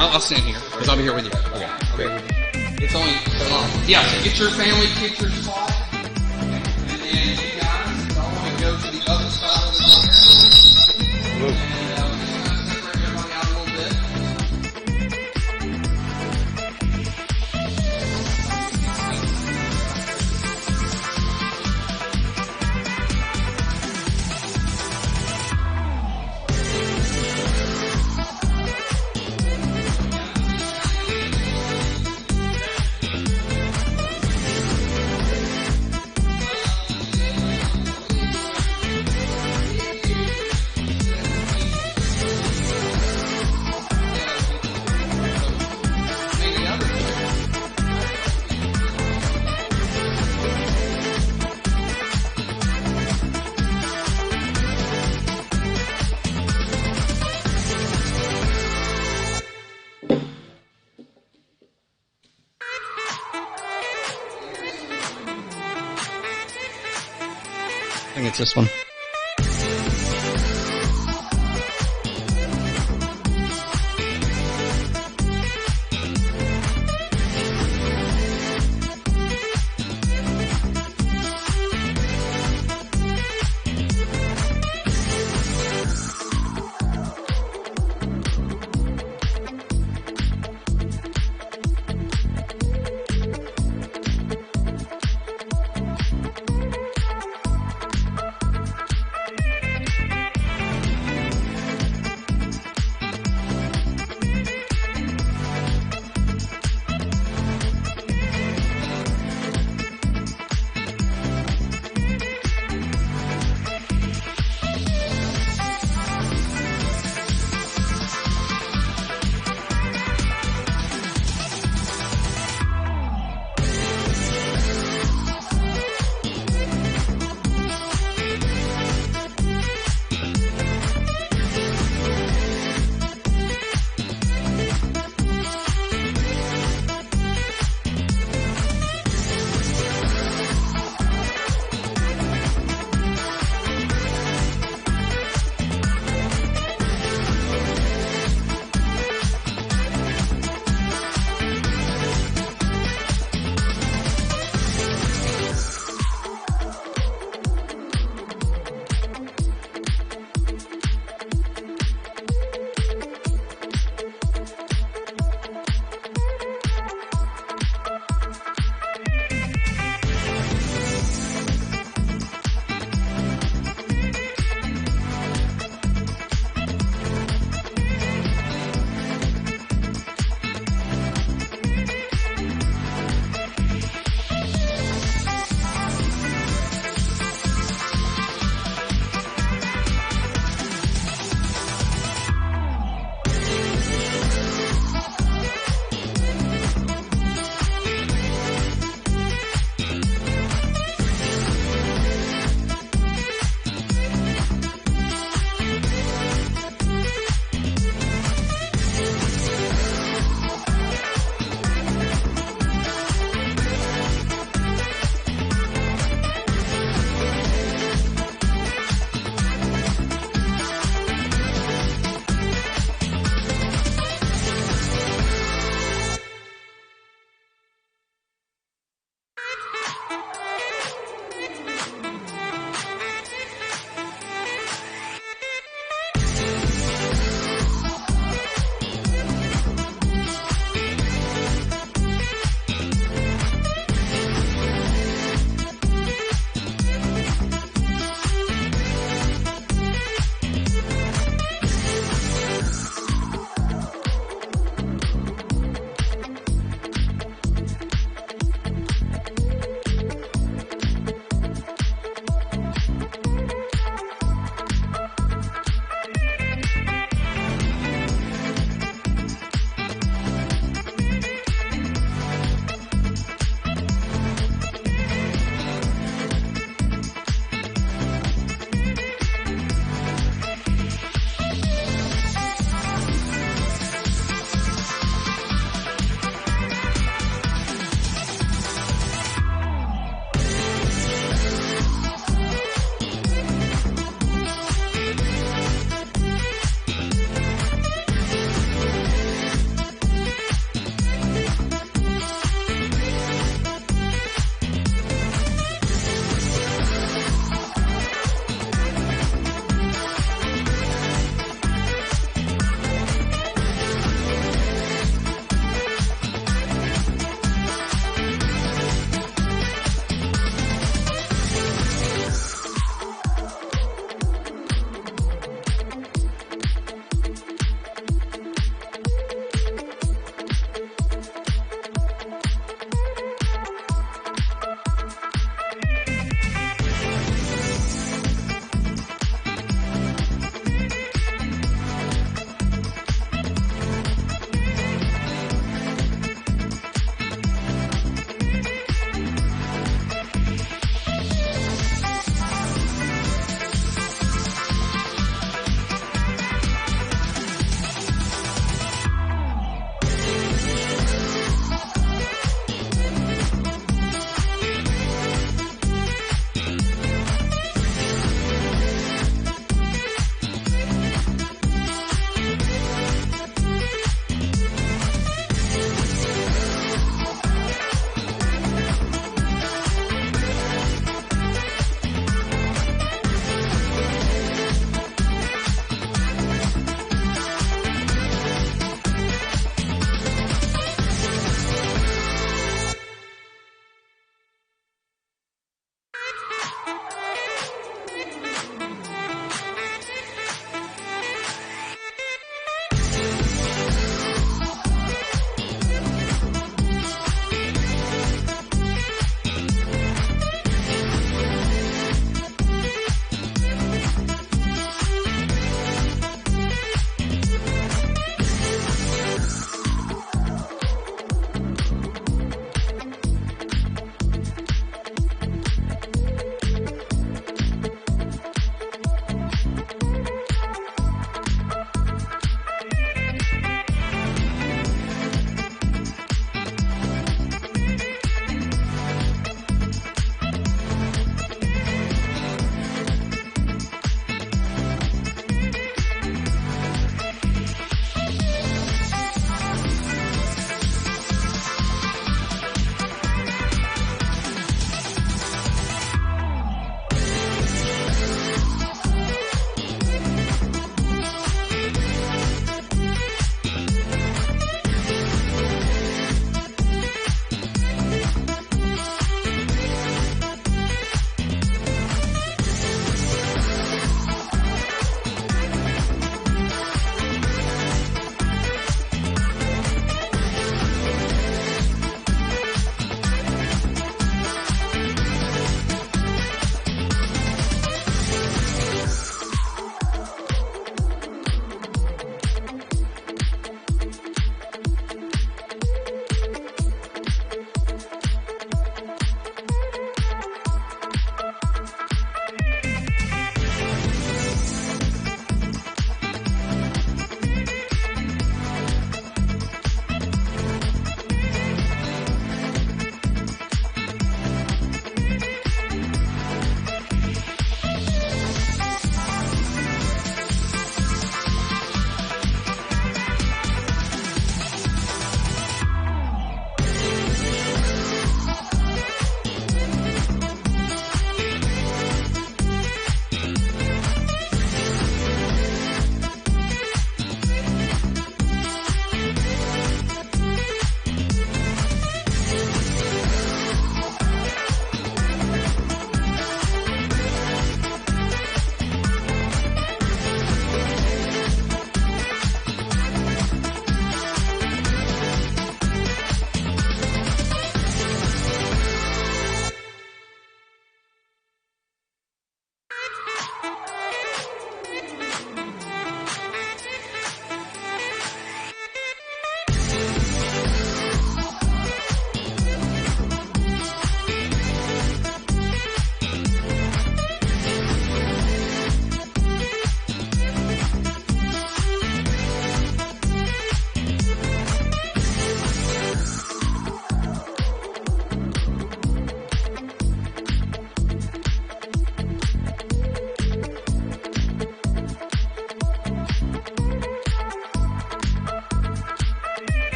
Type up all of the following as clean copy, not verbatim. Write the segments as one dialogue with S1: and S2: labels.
S1: I'll stand here because I'll be here with you. Okay, great. It's only so long. Yeah, so get your family picture spot, and then you guys all want to go to the other side of the fire. And just kind of separate everybody out a little bit. I think it's this one.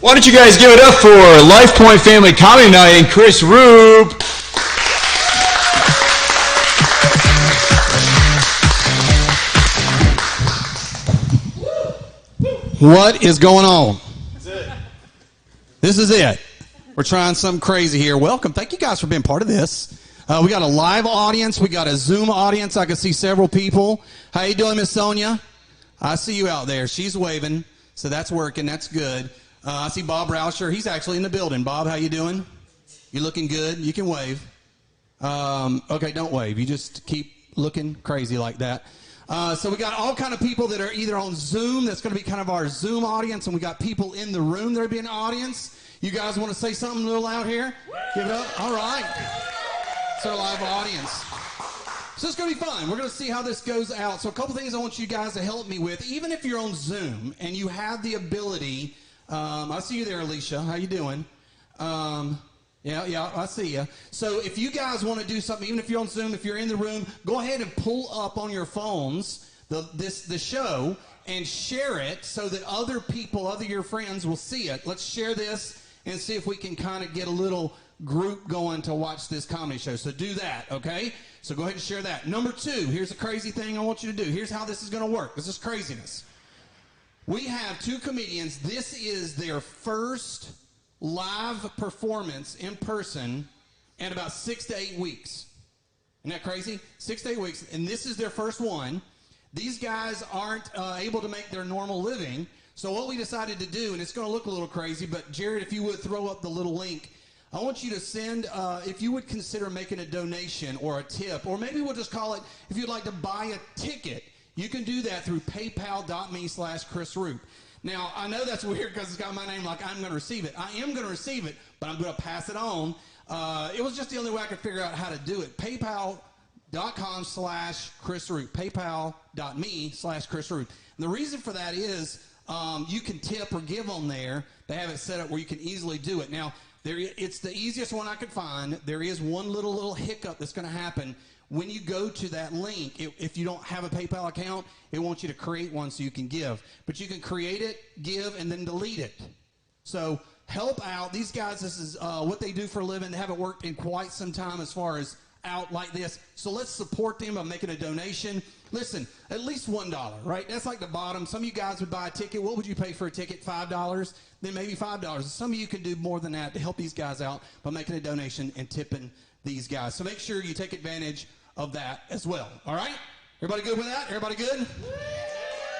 S2: Why don't you guys give it up for Lifepointe Family Comedy Night and Chris Roop.
S3: What is going on? This is it. We're trying something crazy here. Welcome. Thank you guys for being part of this. We got a live audience. We got a Zoom audience. I can see several people. How you doing, Miss Sonia? I see you out there. She's waving, so that's working. That's good. I see Bob Rauscher. He's actually in the building. Bob, how you doing? You looking good? You can wave. Okay, don't wave. You just keep looking crazy like that. So we got all kind of people that are either on Zoom. That's going to be kind of our Zoom audience, and we got people in the room that are being an audience. You guys want to say something a little out here? Give it up. All right. It's our live audience. So it's going to be fun. We're going to see how this goes out. So a couple things I want you guys to help me with. Even if you're on Zoom and you have the ability, I see you there, Alicia. How you doing? Yeah, I see you. So if you guys want to do something, even if you're on Zoom, if you're in the room, go ahead and pull up on your phones the show and share it so that other people, other your friends will see it. Let's share this and see if we can kind of get a little group going to watch this comedy show. So do that, okay? So go ahead and share that. Number 2, here's a crazy thing I want you to do. Here's how this is going to work. This is craziness. We have 2 comedians. This is their first live performance in person in about 6 to 8 weeks. Isn't that crazy? 6 to 8 weeks, and this is their first one. These guys aren't able to make their normal living, so what we decided to do, and it's going to look a little crazy, but Jared, if you would throw up the little link, I want you to send, if you would consider making a donation or a tip, or maybe we'll just call it, if you'd like to buy a ticket, you can do that through paypal.me/Chris Roop. Now, I know that's weird because it's got my name like I'm going to receive it. I am going to receive it, but I'm going to pass it on. It was just the only way I could figure out how to do it. PayPal.com/Chris Roop. PayPal.me/Chris Roop. And the reason for that is you can tip or give on there. They have it set up where you can easily do it. Now, it's the easiest one I could find. There is one little hiccup that's going to happen. When you go to that link, if you don't have a PayPal account, it wants you to create one so you can give. But you can create it, give, and then delete it. So help out. These guys, this is what they do for a living. They haven't worked in quite some time as far as out like this. So let's support them by making a donation. Listen, at least $1, right? That's like the bottom. Some of you guys would buy a ticket. What would you pay for a ticket? $5? Then maybe $5. Some of you can do more than that to help these guys out by making a donation and tipping these guys. So make sure you take advantage of that as well. All right? Everybody good with that? Everybody good?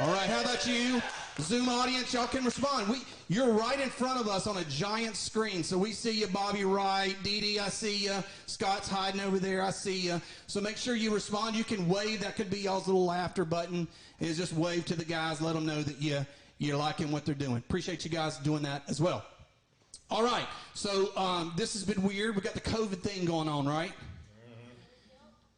S3: All right, how about you? Zoom audience, y'all can respond. You're right in front of us on a giant screen, so we see you, Bobby Wright, Dee Dee, I see you. Scott's hiding over there, I see you. So make sure you respond. You can wave. That could be y'all's little laughter button. Is just wave to the guys, let them know that you're liking what they're doing. Appreciate you guys doing that as well. All right, so this has been weird. We got the COVID thing going on, right?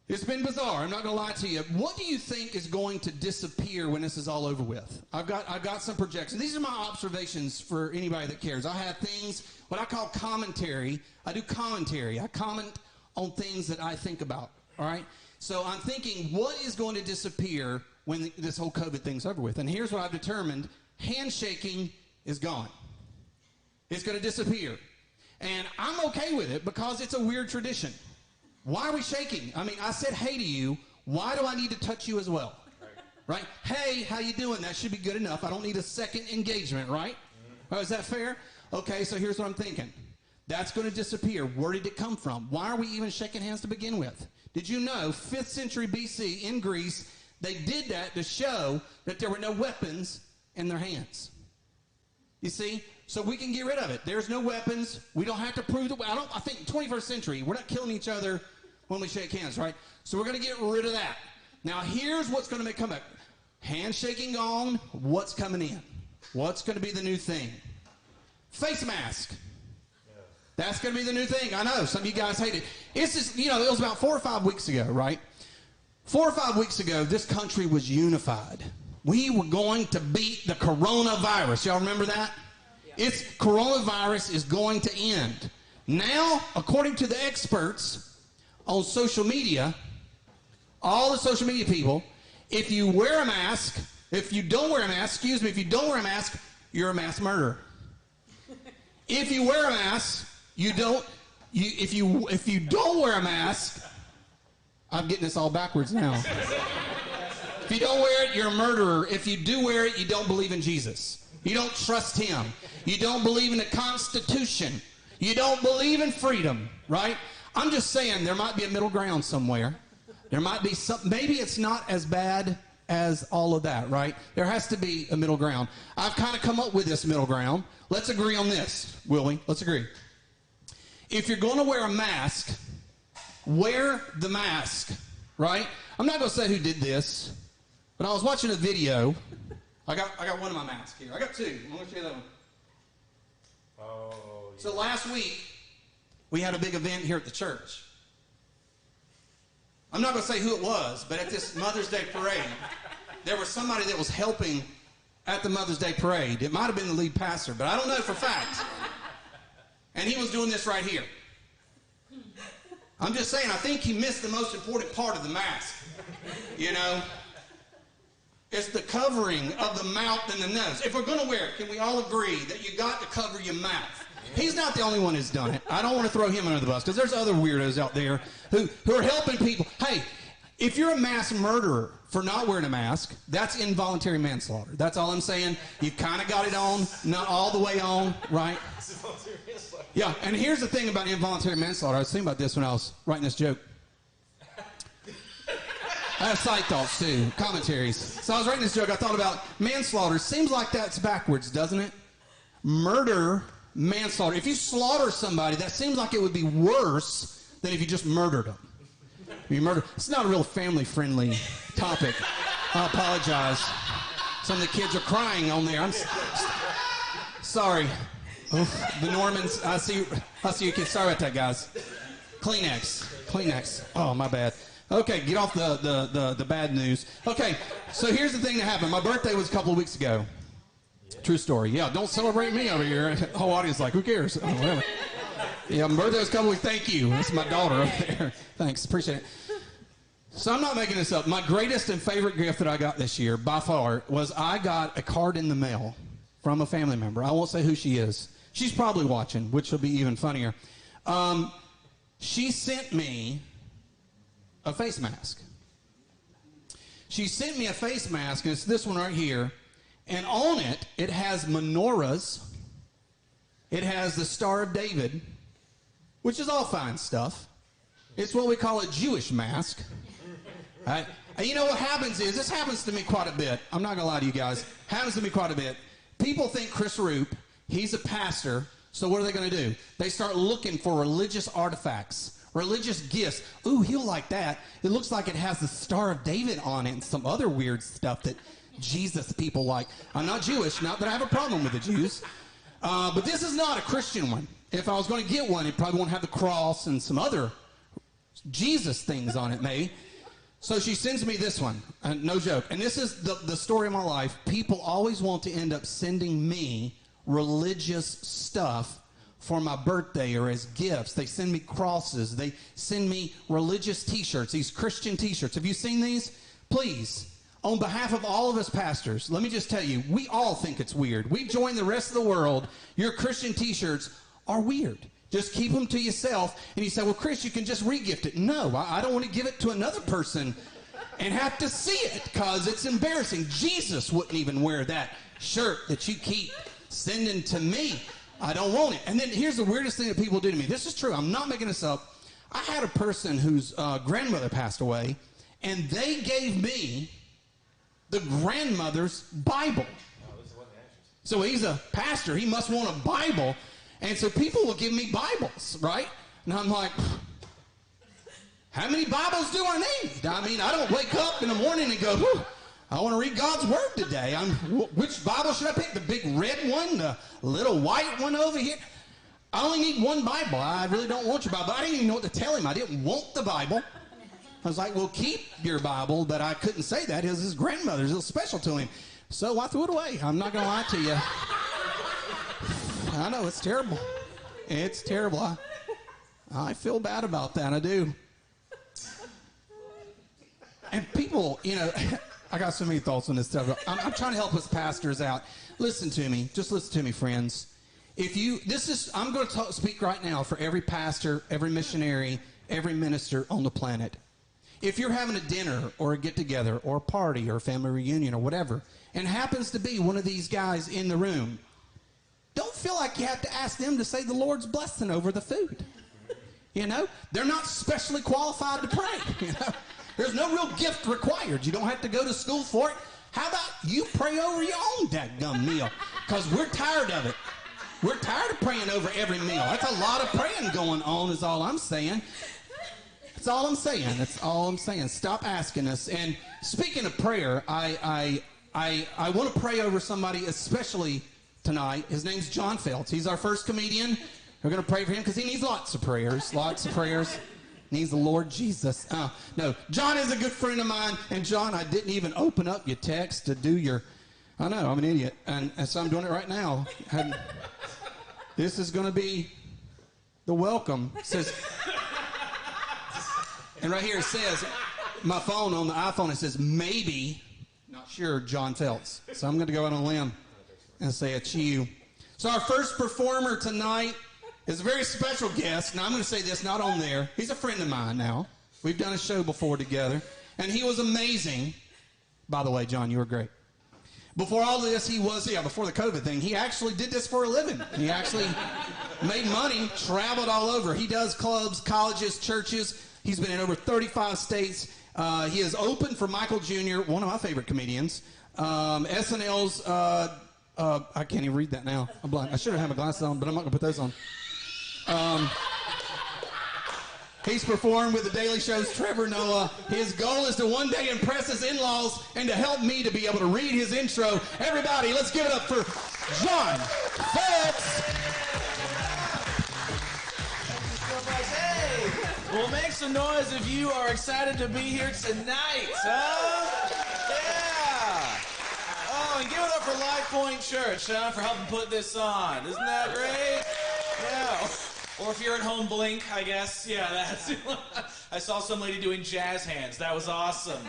S3: It's been bizarre. I'm not going to lie to you. What do you think is going to disappear when this is all over with? I've got some projections. These are my observations for anybody that cares. I have things, what I call commentary. I do commentary. I comment on things that I think about, all right? So I'm thinking, what is going to disappear when this whole COVID thing's over with? And here's what I've determined. Handshaking is gone. It's going to disappear. And I'm okay with it because it's a weird tradition. Why are we shaking? I mean, I said hey to you. Why do I need to touch you as well? Right? Hey, how you doing? That should be good enough. I don't need a second engagement, right? Oh, is that fair? Okay, so here's what I'm thinking. That's going to disappear. Where did it come from? Why are we even shaking hands to begin with? Did you know 5th century BC in Greece, they did that to show that there were no weapons in their hands? You see? So we can get rid of it. There's no weapons. We don't have to prove that. I think 21st century, we're not killing each other when we shake hands, right? So we're going to get rid of that. Now, here's what's going to come back. Handshaking gone. What's coming in? What's going to be the new thing? Face mask. That's going to be the new thing. I know. Some of you guys hate it. It's just, it was about 4 or 5 weeks ago, right? 4 or 5 weeks ago, this country was unified. We were going to beat the coronavirus. Y'all remember that? Coronavirus is going to end. Now, according to the experts on social media, all the social media people, if you wear a mask, if you don't wear a mask, you're a mass murderer. If you wear a mask, if you don't wear a mask, I'm getting this all backwards now. If you don't wear it, you're a murderer. If you do wear it, you don't believe in Jesus. You don't trust him. You don't believe in the Constitution. You don't believe in freedom, right? I'm just saying there might be a middle ground somewhere. There might be some, maybe it's not as bad as all of that, right? There has to be a middle ground. I've kind of come up with this middle ground. Let's agree on this, will we? Let's agree. If you're going to wear a mask, wear the mask, right? I'm not going to say who did this, but I was watching a video. I got one of my masks here. I got two. I'm going to show you that one. Oh, yeah. So last week, we had a big event here at the church. I'm not going to say who it was, but at this Mother's Day parade, there was somebody that was helping at the Mother's Day parade. It might have been the lead pastor, but I don't know for fact. And he was doing this right here. I'm just saying, I think he missed the most important part of the mask. You know? It's the covering of the mouth and the nose. If we're going to wear it, can we all agree that you got to cover your mouth? He's not the only one who's done it. I don't want to throw him under the bus because there's other weirdos out there who are helping people. Hey, if you're a mass murderer for not wearing a mask, that's involuntary manslaughter. That's all I'm saying. You've kind of got it on, not all the way on, right? Yeah, and here's the thing about involuntary manslaughter. I was thinking about this when I was writing this joke. I have side thoughts too, commentaries. So I was writing this joke. I thought about manslaughter. Seems like that's backwards, doesn't it? Murder, manslaughter. If you slaughter somebody, that seems like it would be worse than if you just murdered them. You murder. It's not a real family-friendly topic. I apologize. Some of the kids are crying on there. I'm sorry. Oh, the Normans. I see you kids. Sorry about that, guys. Kleenex. Oh, my bad. Okay, get off the bad news. Okay, so here's the thing that happened. My birthday was a couple of weeks ago. True story. Yeah, don't celebrate me over here. The whole audience is like, who cares? Oh, whatever. Yeah, my birthday was a couple of weeks. Thank you. That's my daughter over there. Thanks. Appreciate it. So I'm not making this up. My greatest and favorite gift that I got this year, by far, was I got a card in the mail from a family member. I won't say who she is. She's probably watching, which will be even funnier. She sent me a face mask. She sent me a face mask, and it's this one right here. And on it, it has menorahs. It has the Star of David, which is all fine stuff. It's what we call a Jewish mask. Right? And you know what happens is, this happens to me quite a bit. I'm not going to lie to you guys. Happens to me quite a bit. People think Chris Roop, he's a pastor, so what are they going to do? They start looking for religious artifacts, religious gifts. Ooh, he'll like that. It looks like it has the Star of David on it and some other weird stuff that Jesus people like. I'm not Jewish, not that I have a problem with the Jews. But this is not a Christian one. If I was going to get one, it probably won't have the cross and some other Jesus things on it, maybe. So she sends me this one. No joke. And this is the story of my life. People always want to end up sending me religious stuff for my birthday or as gifts. They send me crosses. They send me religious T-shirts, these Christian T-shirts. Have you seen these? Please. On behalf of all of us pastors, let me just tell you, we all think it's weird. We join the rest of the world. Your Christian T-shirts are weird. Just keep them to yourself. And you say, well, Chris, you can just re-gift it. No, I don't want to give it to another person and have to see it because it's embarrassing. Jesus wouldn't even wear that shirt that you keep sending to me. I don't want it. And then here's the weirdest thing that people do to me. This is true. I'm not making this up. I had a person whose grandmother passed away, and they gave me the grandmother's Bible. So he's a pastor. He must want a Bible. And so people will give me Bibles, right? And I'm like, how many Bibles do I need? I mean, I don't wake up in the morning and go, I want to read God's Word today. Which Bible should I pick? The big red one? The little white one over here? I only need one Bible. I really don't want your Bible. I didn't even know what to tell him. I didn't want the Bible. I was like, well, keep your Bible, but I couldn't say that. It was his grandmother's. It was special to him. So I threw it away. I'm not going to lie to you. I know, it's terrible. It's terrible. I feel bad about that. I do. And people, you know, I got so many thoughts on this stuff. I'm trying to help us pastors out. Listen to me. Just listen to me, friends. I'm going to speak right now for every pastor, every missionary, every minister on the planet. If you're having a dinner or a get-together or a party or a family reunion or whatever, and happens to be one of these guys in the room, don't feel like you have to ask them to say the Lord's blessing over the food. You know, they're not specially qualified to pray. You know, there's no real gift required. You don't have to go to school for it. How about you pray over your own dadgum meal? Because we're tired of it. We're tired of praying over every meal. That's a lot of praying going on is all I'm saying. That's all I'm saying. That's all I'm saying. Stop asking us. And speaking of prayer, I want to pray over somebody especially tonight. His name's John Feltz. He's our first comedian. We're going to pray for him because he needs lots of prayers. Lots of prayers. Needs the Lord Jesus. No, John is a good friend of mine. And John, I didn't even open up your text to do your... I know, I'm an idiot. And so I'm doing it right now. This is going to be the welcome. It says... And right here it says, my phone on the iPhone, it says, maybe, not sure, John Feltz. So I'm going to go out on a limb and say it's you. So our first performer tonight is a very special guest. Now I'm going to say this, not on there. He's a friend of mine now. We've done a show before together. And he was amazing. By the way, John, you were great. Before all this, before the COVID thing, he actually did this for a living. He actually made money, traveled all over. He does clubs, colleges, churches. He's been in over 35 states. He has opened for Michael Jr., one of my favorite comedians. SNL's, I can't even read that now. I'm blind. I should have had my glasses on, but I'm not going to put those on. He's performed with The Daily Show's Trevor Noah. His goal is to one day impress his in-laws and to help me to be able to read his intro. Everybody, let's give it up for John Feltz.
S4: Well, make some noise if you are excited to be here tonight, huh? Yeah! Oh, and give it up for Lifepointe Church, huh, for helping put this on. Isn't that great? Yeah. Or if you're at home, blink, I guess. Yeah, that's... I saw some lady doing jazz hands. That was awesome.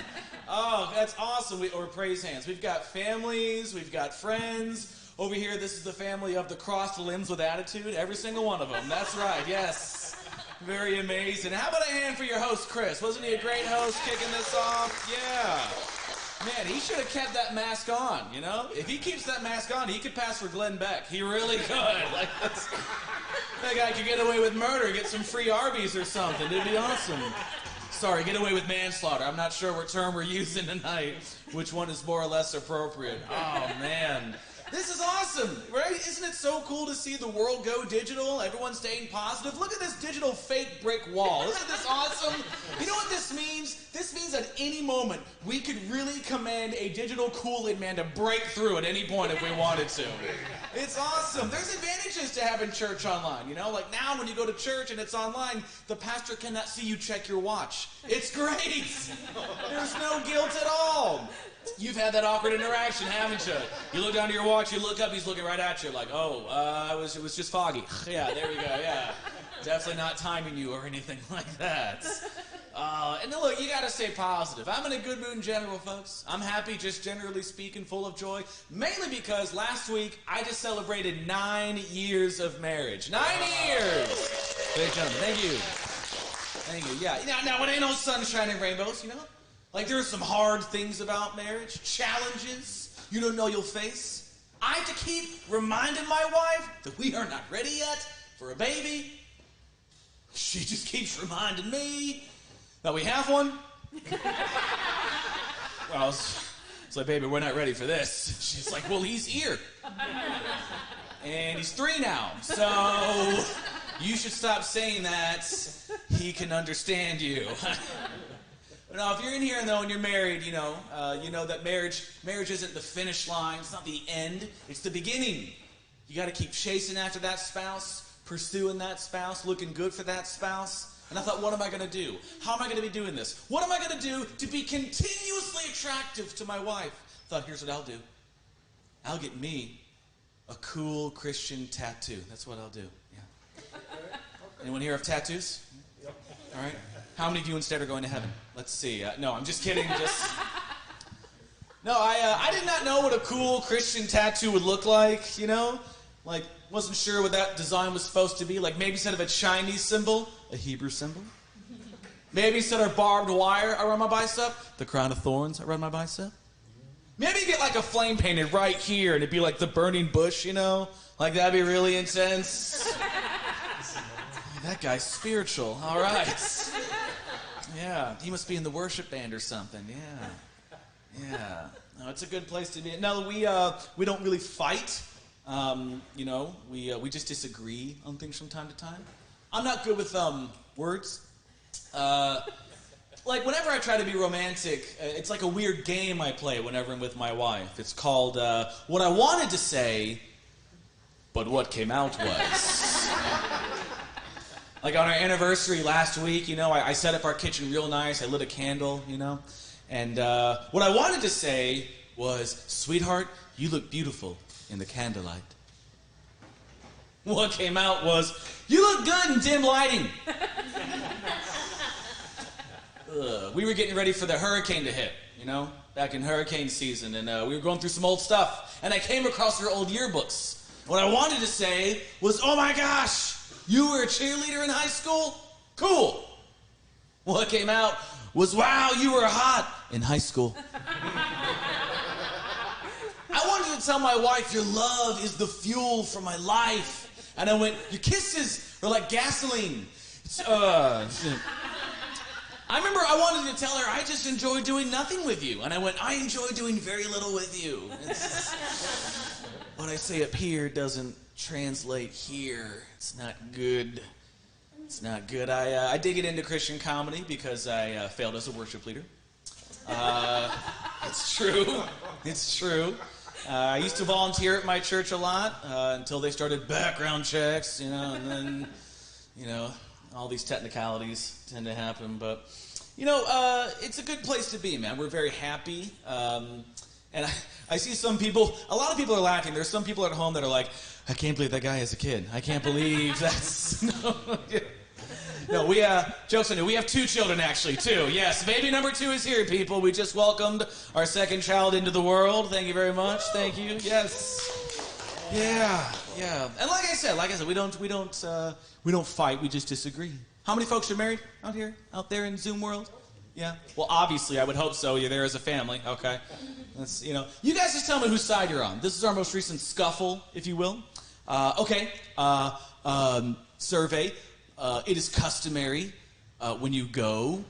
S4: Oh, that's awesome. Or praise hands. We've got families. We've got friends. Over here, this is the family of the crossed limbs with attitude. Every single one of them. That's right, yes. Very amazing. How about a hand for your host, Chris? Wasn't he a great host kicking this off? Yeah. Man, he should have kept that mask on, you know? If he keeps that mask on, he could pass for Glenn Beck. He really could. Like, that guy could get away with murder, get some free Arby's or something. It'd be awesome. Sorry, get away with manslaughter. I'm not sure what term we're using tonight, which one is more or less appropriate. Oh, man. This is awesome, right? Isn't it so cool to see the world go digital? Everyone staying positive. Look at this digital fake brick wall. Isn't this awesome? You know what this means? This means at any moment, we could really command a digital Kool-Aid man to break through at any point if we wanted to. It's awesome. There's advantages to having church online, you know? Like now when you go to church and it's online, the pastor cannot see you check your watch. It's great. There's no guilt at all. You've had that awkward interaction, haven't you? You look down to your watch, you look up, he's looking right at you like, it was just foggy. Yeah, there we go, yeah. Definitely not timing you or anything like that. And then look, you gotta stay positive. I'm in a good mood in general, folks. I'm happy, just generally speaking, full of joy. Mainly because last week, I just celebrated 9 years of marriage. 9 years! Ladies and gentlemen, thank you. Thank you, yeah. Now, it ain't no sunshine and rainbows, you know? Like, there are some hard things about marriage, challenges you don't know you'll face. I have to keep reminding my wife that we are not ready yet for a baby. She just keeps reminding me that we have one. Well, it's like, baby, we're not ready for this. She's like, well, he's here. And he's 3 now, so you should stop saying that. He can understand you. Now, if you're in here, though, and you're married, you know that marriage isn't the finish line. It's not the end. It's the beginning. You got to keep chasing after that spouse, pursuing that spouse, looking good for that spouse. And I thought, what am I going to do? How am I going to be doing this? What am I going to do to be continuously attractive to my wife? I thought, here's what I'll do. I'll get me a cool Christian tattoo. That's what I'll do. Yeah. Anyone here have tattoos? Yep. All right. How many of you instead are going to heaven? Let's see. No, I'm just kidding. No, I did not know what a cool Christian tattoo would look like, you know? Like, wasn't sure what that design was supposed to be. Like, maybe instead of a Chinese symbol, a Hebrew symbol. Maybe instead of barbed wire around my bicep, the crown of thorns around my bicep. Maybe get like a flame painted right here and it'd be like the burning bush, you know? Like, that'd be really intense. That guy's spiritual. All right. Yeah, he must be in the worship band or something. Yeah. No, it's a good place to be. No, we don't really fight. You know, we just disagree on things from time to time. I'm not good with words. Like, whenever I try to be romantic, it's like a weird game I play whenever I'm with my wife. It's called What I Wanted to Say, but What Came Out Was. Like, on our anniversary last week, you know, I set up our kitchen real nice. I lit a candle, you know. And what I wanted to say was, sweetheart, you look beautiful in the candlelight. What came out was, you look good in dim lighting. We were getting ready for the hurricane to hit, you know, back in hurricane season, and we were going through some old stuff, and I came across her old yearbooks. What I wanted to say was, oh my gosh, you were a cheerleader in high school? Cool. What came out was, wow, you were hot in high school. I wanted to tell my wife, your love is the fuel for my life. And I went, your kisses are like gasoline. I remember I wanted to tell her, I just enjoy doing nothing with you. And I went, I enjoy doing very little with you. What I say up here doesn't translate here. It's not good. It's not good. I did get into Christian comedy because I failed as a worship leader. It's true. It's true. I used to volunteer at my church a lot until they started background checks, you know, and then, you know, all these technicalities tend to happen. But, you know, it's a good place to be, man. We're very happy. And I see some people, a lot of people are laughing. There's some people at home that are like, I can't believe that guy has a kid. I can't believe that's... No, we, jokes on you, we have 2 children actually, too. Yes, baby number 2 is here, people. We just welcomed our second child into the world. Thank you very much. Thank you. Yes. Yeah. And like I said, we don't fight. We just disagree. How many folks are married out there in Zoom world? Yeah. Well, obviously, I would hope so. You're there as a family. Okay. That's, you know, you guys just tell me whose side you're on. This is our most recent scuffle, if you will. Okay. Survey. It is customary when you go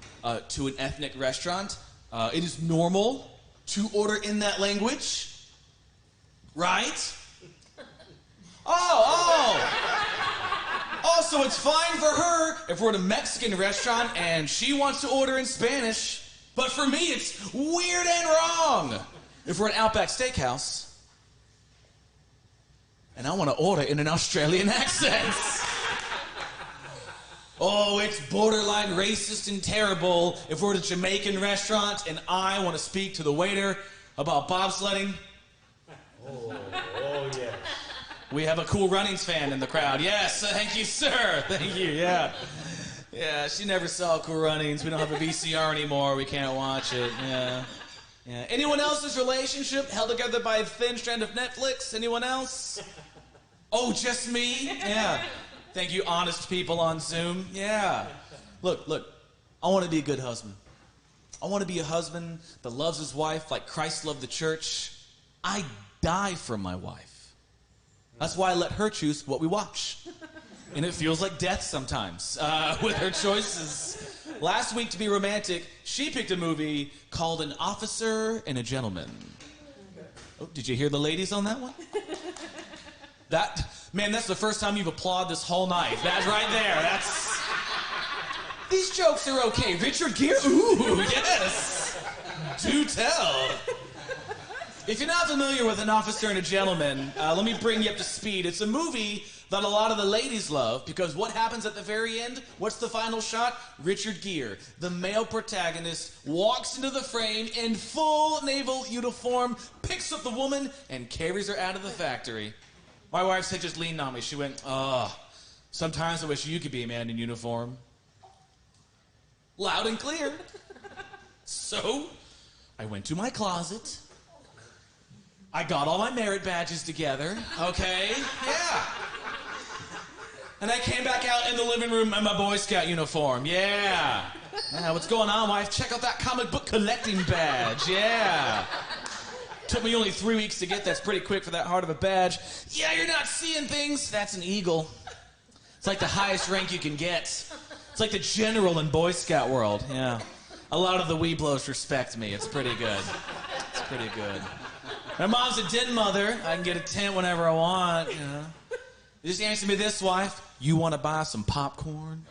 S4: to an ethnic restaurant. It is normal to order in that language, right? Oh, so it's fine for her if we're at a Mexican restaurant and she wants to order in Spanish, but for me it's weird and wrong if we're at Outback Steakhouse and I want to order in an Australian accent. Oh, it's borderline racist and terrible if we're at a Jamaican restaurant and I want to speak to the waiter about bobsledding. Oh, yes. We have a Cool Runnings fan in the crowd. Yes, thank you, sir. Thank you, yeah. Yeah, she never saw Cool Runnings. We don't have a VCR anymore. We can't watch it, yeah. Anyone else's relationship held together by a thin strand of Netflix? Anyone else? Oh, just me? Yeah. Thank you, honest people on Zoom. Yeah. Look, I want to be a good husband. I want to be a husband that loves his wife like Christ loved the church. I die for my wife. That's why I let her choose what we watch. And it feels like death sometimes with her choices. Last week, to be romantic, she picked a movie called An Officer and a Gentleman. Oh, did you hear the ladies on that one? Man, that's the first time you've applauded this whole night. That's right there. These jokes are okay. Richard Gere? Ooh, yes. Do tell. If you're not familiar with An Officer and a Gentleman, let me bring you up to speed. It's a movie that a lot of the ladies love because what happens at the very end? What's the final shot? Richard Gere, the male protagonist, walks into the frame in full naval uniform, picks up the woman, and carries her out of the factory. My wife said, just leaned on me. She went, sometimes I wish you could be a man in uniform. Loud and clear. So, I went to my closet. I got all my merit badges together, okay? Yeah. And I came back out in the living room in my Boy Scout uniform. Yeah. Yeah, what's going on, wife? Check out that comic book collecting badge. Yeah. Took me only 3 weeks to get that. That's pretty quick for that hard of a badge. Yeah, you're not seeing things. That's an eagle. It's like the highest rank you can get. It's like the general in Boy Scout world. Yeah. A lot of the Weeblos respect me. It's pretty good. It's pretty good. My mom's a den mother. I can get a tent whenever I want, you know. Just answer me this, wife. You want to buy some popcorn?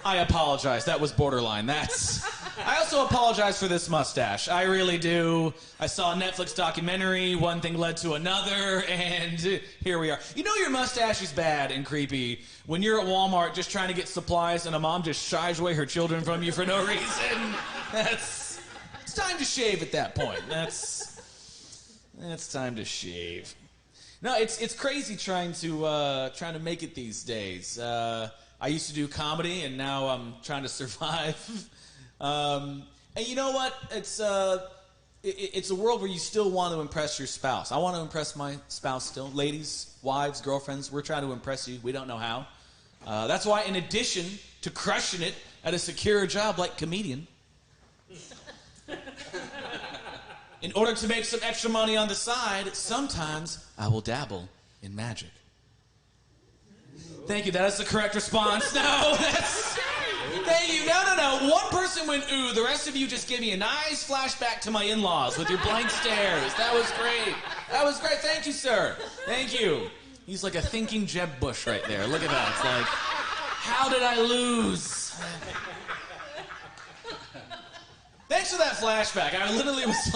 S4: I apologize. That was borderline. I also apologize for this mustache. I really do. I saw a Netflix documentary. One thing led to another, and here we are. You know your mustache is bad and creepy when you're at Walmart just trying to get supplies and a mom just shies away her children from you for no reason. It's time to shave at that point. It's time to shave. No, it's crazy trying to make it these days. I used to do comedy, and now I'm trying to survive. And you know what? It's a world where you still want to impress your spouse. I want to impress my spouse still. Ladies, wives, girlfriends, we're trying to impress you. We don't know how. That's why, in addition to crushing it at a secure job like comedian, in order to make some extra money on the side, sometimes I will dabble in magic. Thank you. That is the correct response. No, thank you. No. One person went, ooh. The rest of you just gave me a nice flashback to my in-laws with your blank stares. That was great. That was great. Thank you, sir. Thank you. He's like a thinking Jeb Bush right there. Look at that. It's like, how did I lose? Thanks for that flashback. I literally was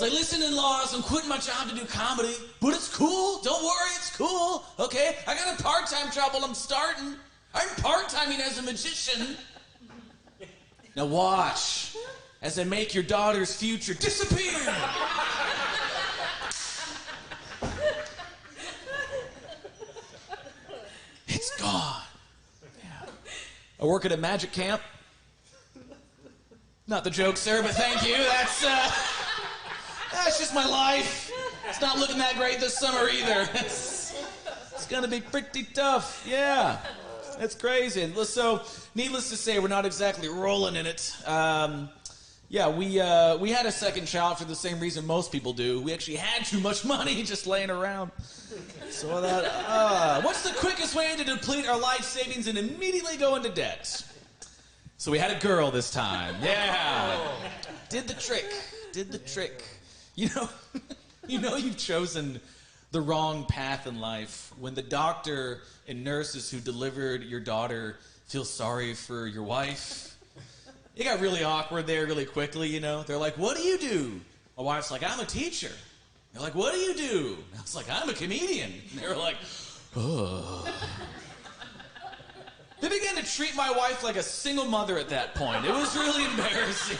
S4: like, listen, in-laws, I'm quitting my job to do comedy, but it's cool. Don't worry, it's cool. Okay, I got a part-time job while I'm starting. I'm part-timing as a magician. Now watch as I make your daughter's future disappear. It's gone. Yeah. I work at a magic camp. Not the joke, sir, but thank you. That's just my life. It's not looking that great this summer either. It's gonna be pretty tough. Yeah, it's crazy. And so, needless to say, we're not exactly rolling in it. We had a second child for the same reason most people do. We actually had too much money just laying around. So what's the quickest way to deplete our life savings and immediately go into debt? So we had a girl this time. Yeah. Did the trick. You know you've chosen the wrong path in life when the doctor and nurses who delivered your daughter feel sorry for your wife. It got really awkward there really quickly, you know. They're like, what do you do? My wife's like, I'm a teacher. They're like, what do you do? I was like, I'm a comedian. And they were like, oh. They began to treat my wife like a single mother at that point. It was really embarrassing.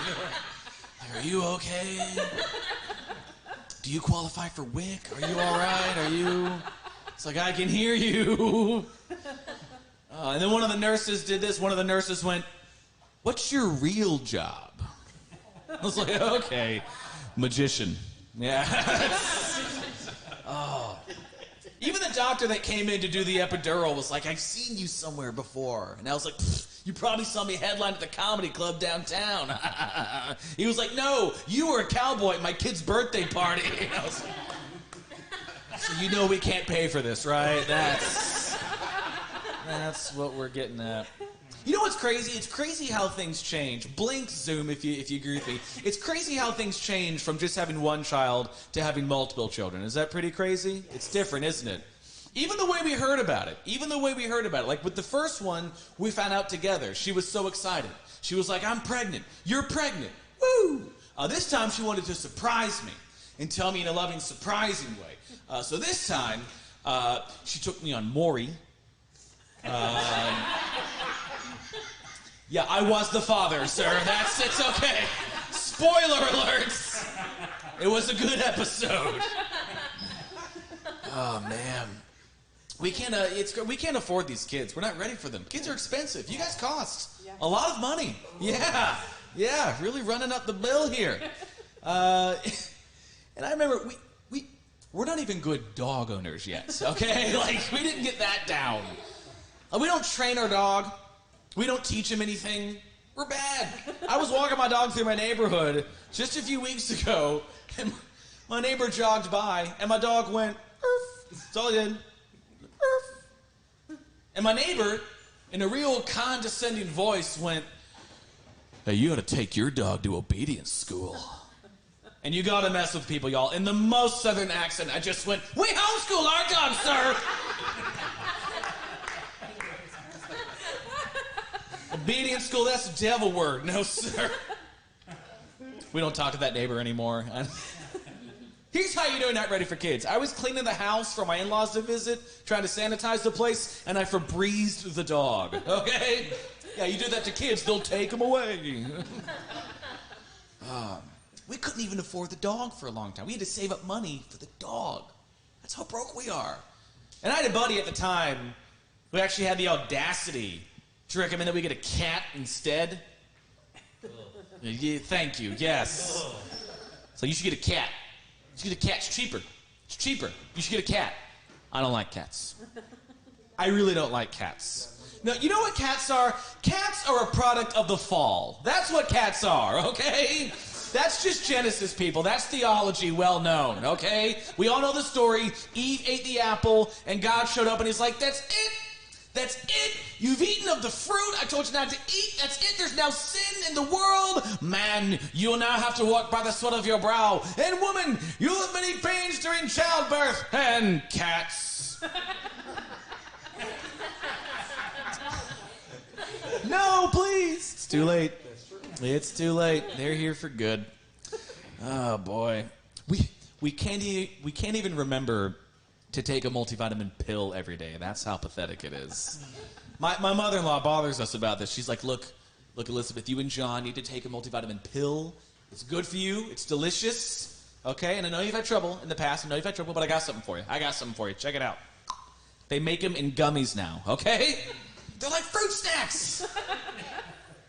S4: Like, are you okay? Do you qualify for WIC? Are you all right? It's like, I can hear you. And then one of the nurses did this. One of the nurses went, what's your real job? I was like, okay, magician. Yeah. Oh. Even the doctor that came in to do the epidural was like, I've seen you somewhere before. And I was like, you probably saw me headline at the comedy club downtown. He was like, no, you were a cowboy at my kid's birthday party. And I was like, so you know we can't pay for this, right? That's what we're getting at. You know what's crazy? It's crazy how things change. Blink, Zoom, if you agree with me. It's crazy how things change from just having one child to having multiple children. Is that pretty crazy? It's different, isn't it? Even the way we heard about it. Like with the first one, we found out together. She was so excited. She was like, I'm pregnant. You're pregnant. Woo! This time she wanted to surprise me and tell me in a loving, surprising way. So this time, she took me on Maury. Yeah, I was the father, sir. It's okay. Spoiler alerts. It was a good episode. Oh, man. We can't afford these kids. We're not ready for them. Kids are expensive. You guys cost a lot of money. Yeah. Yeah, really running up the bill here. And I remember we're not even good dog owners yet, okay? Like, we didn't get that down. We don't train our dog. We don't teach him anything. We're bad. I was walking my dog through my neighborhood just a few weeks ago, and my neighbor jogged by, and my dog went, "Urf." That's all he did. "Urf." And my neighbor, in a real condescending voice, went, "Hey, you ought to take your dog to obedience school." And you gotta mess with people, y'all. In the most southern accent, I just went, "We homeschool our dog, sir." Obedience school, that's a devil word. No, sir. We don't talk to that neighbor anymore. Here's how you know you're not ready for kids. I was cleaning the house for my in-laws to visit, trying to sanitize the place, and I Febrezed the dog, okay? Yeah, you do that to kids, they'll take them away. We couldn't even afford the dog for a long time. We had to save up money for the dog. That's how broke we are. And I had a buddy at the time who actually had the audacity to recommend that we get a cat instead. Yeah, thank you, yes. So you should get a cat. You should get a cat, it's cheaper. It's cheaper. You should get a cat. I don't like cats. I really don't like cats. Now, you know what cats are? Cats are a product of the fall. That's what cats are, okay? That's just Genesis, people. That's theology well known, okay? We all know the story. Eve ate the apple, and God showed up, and he's like, "That's it. That's it. You've eaten of the fruit I told you not to eat. That's it. There's now sin in the world. Man, you will now have to walk by the sweat of your brow. And woman, you'll have many pains during childbirth. And cats." No, please. It's too late. It's too late. They're here for good. Oh, boy. We can't even remember to take a multivitamin pill every day. That's how pathetic it is. My mother-in-law bothers us about this. She's like, look, Elizabeth, you and John need to take a multivitamin pill. It's good for you. It's delicious. Okay? And I know you've had trouble in the past. I know you've had trouble, but I got something for you. Check it out. They make them in gummies now. Okay? They're like fruit snacks.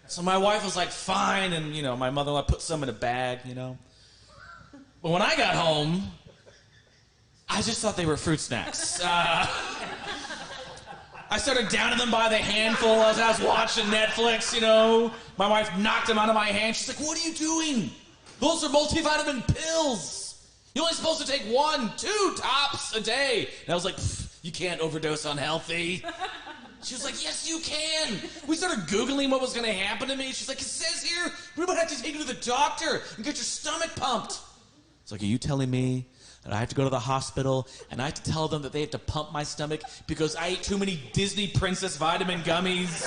S4: So my wife was like, fine, and, my mother-in-law put some in a bag, But when I got home, I just thought they were fruit snacks. I started downing them by the handful as I was watching Netflix, My wife knocked them out of my hand. She's like, "What are you doing? Those are multivitamin pills. You're only supposed to take 1, 2 tops a day." And I was like, "You can't overdose on healthy." She was like, "Yes, you can." We started Googling what was going to happen to me. She's like, "It says here, we might have to take you to the doctor and get your stomach pumped." It's like, "Are you telling me that I have to go to the hospital and I have to tell them that they have to pump my stomach because I ate too many Disney Princess vitamin gummies?"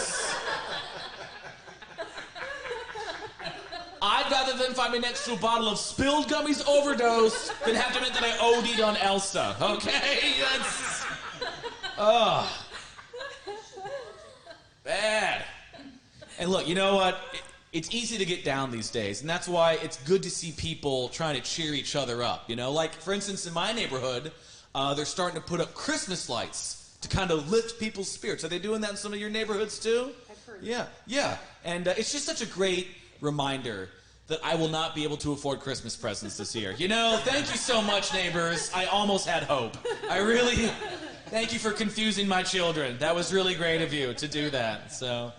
S4: I'd rather them find me next to a bottle of spilled gummies overdose than have to admit that I OD'd on Elsa, okay? That's... bad. And look, you know what? It's easy to get down these days, and that's why it's good to see people trying to cheer each other up, Like, for instance, in my neighborhood, they're starting to put up Christmas lights to kind of lift people's spirits. Are they doing that in some of your neighborhoods, too?
S5: I've heard.
S4: Yeah. And it's just such a great reminder that I will not be able to afford Christmas presents this year. Thank you so much, neighbors. I almost had hope. Thank you for confusing my children. That was really great of you to do that. So,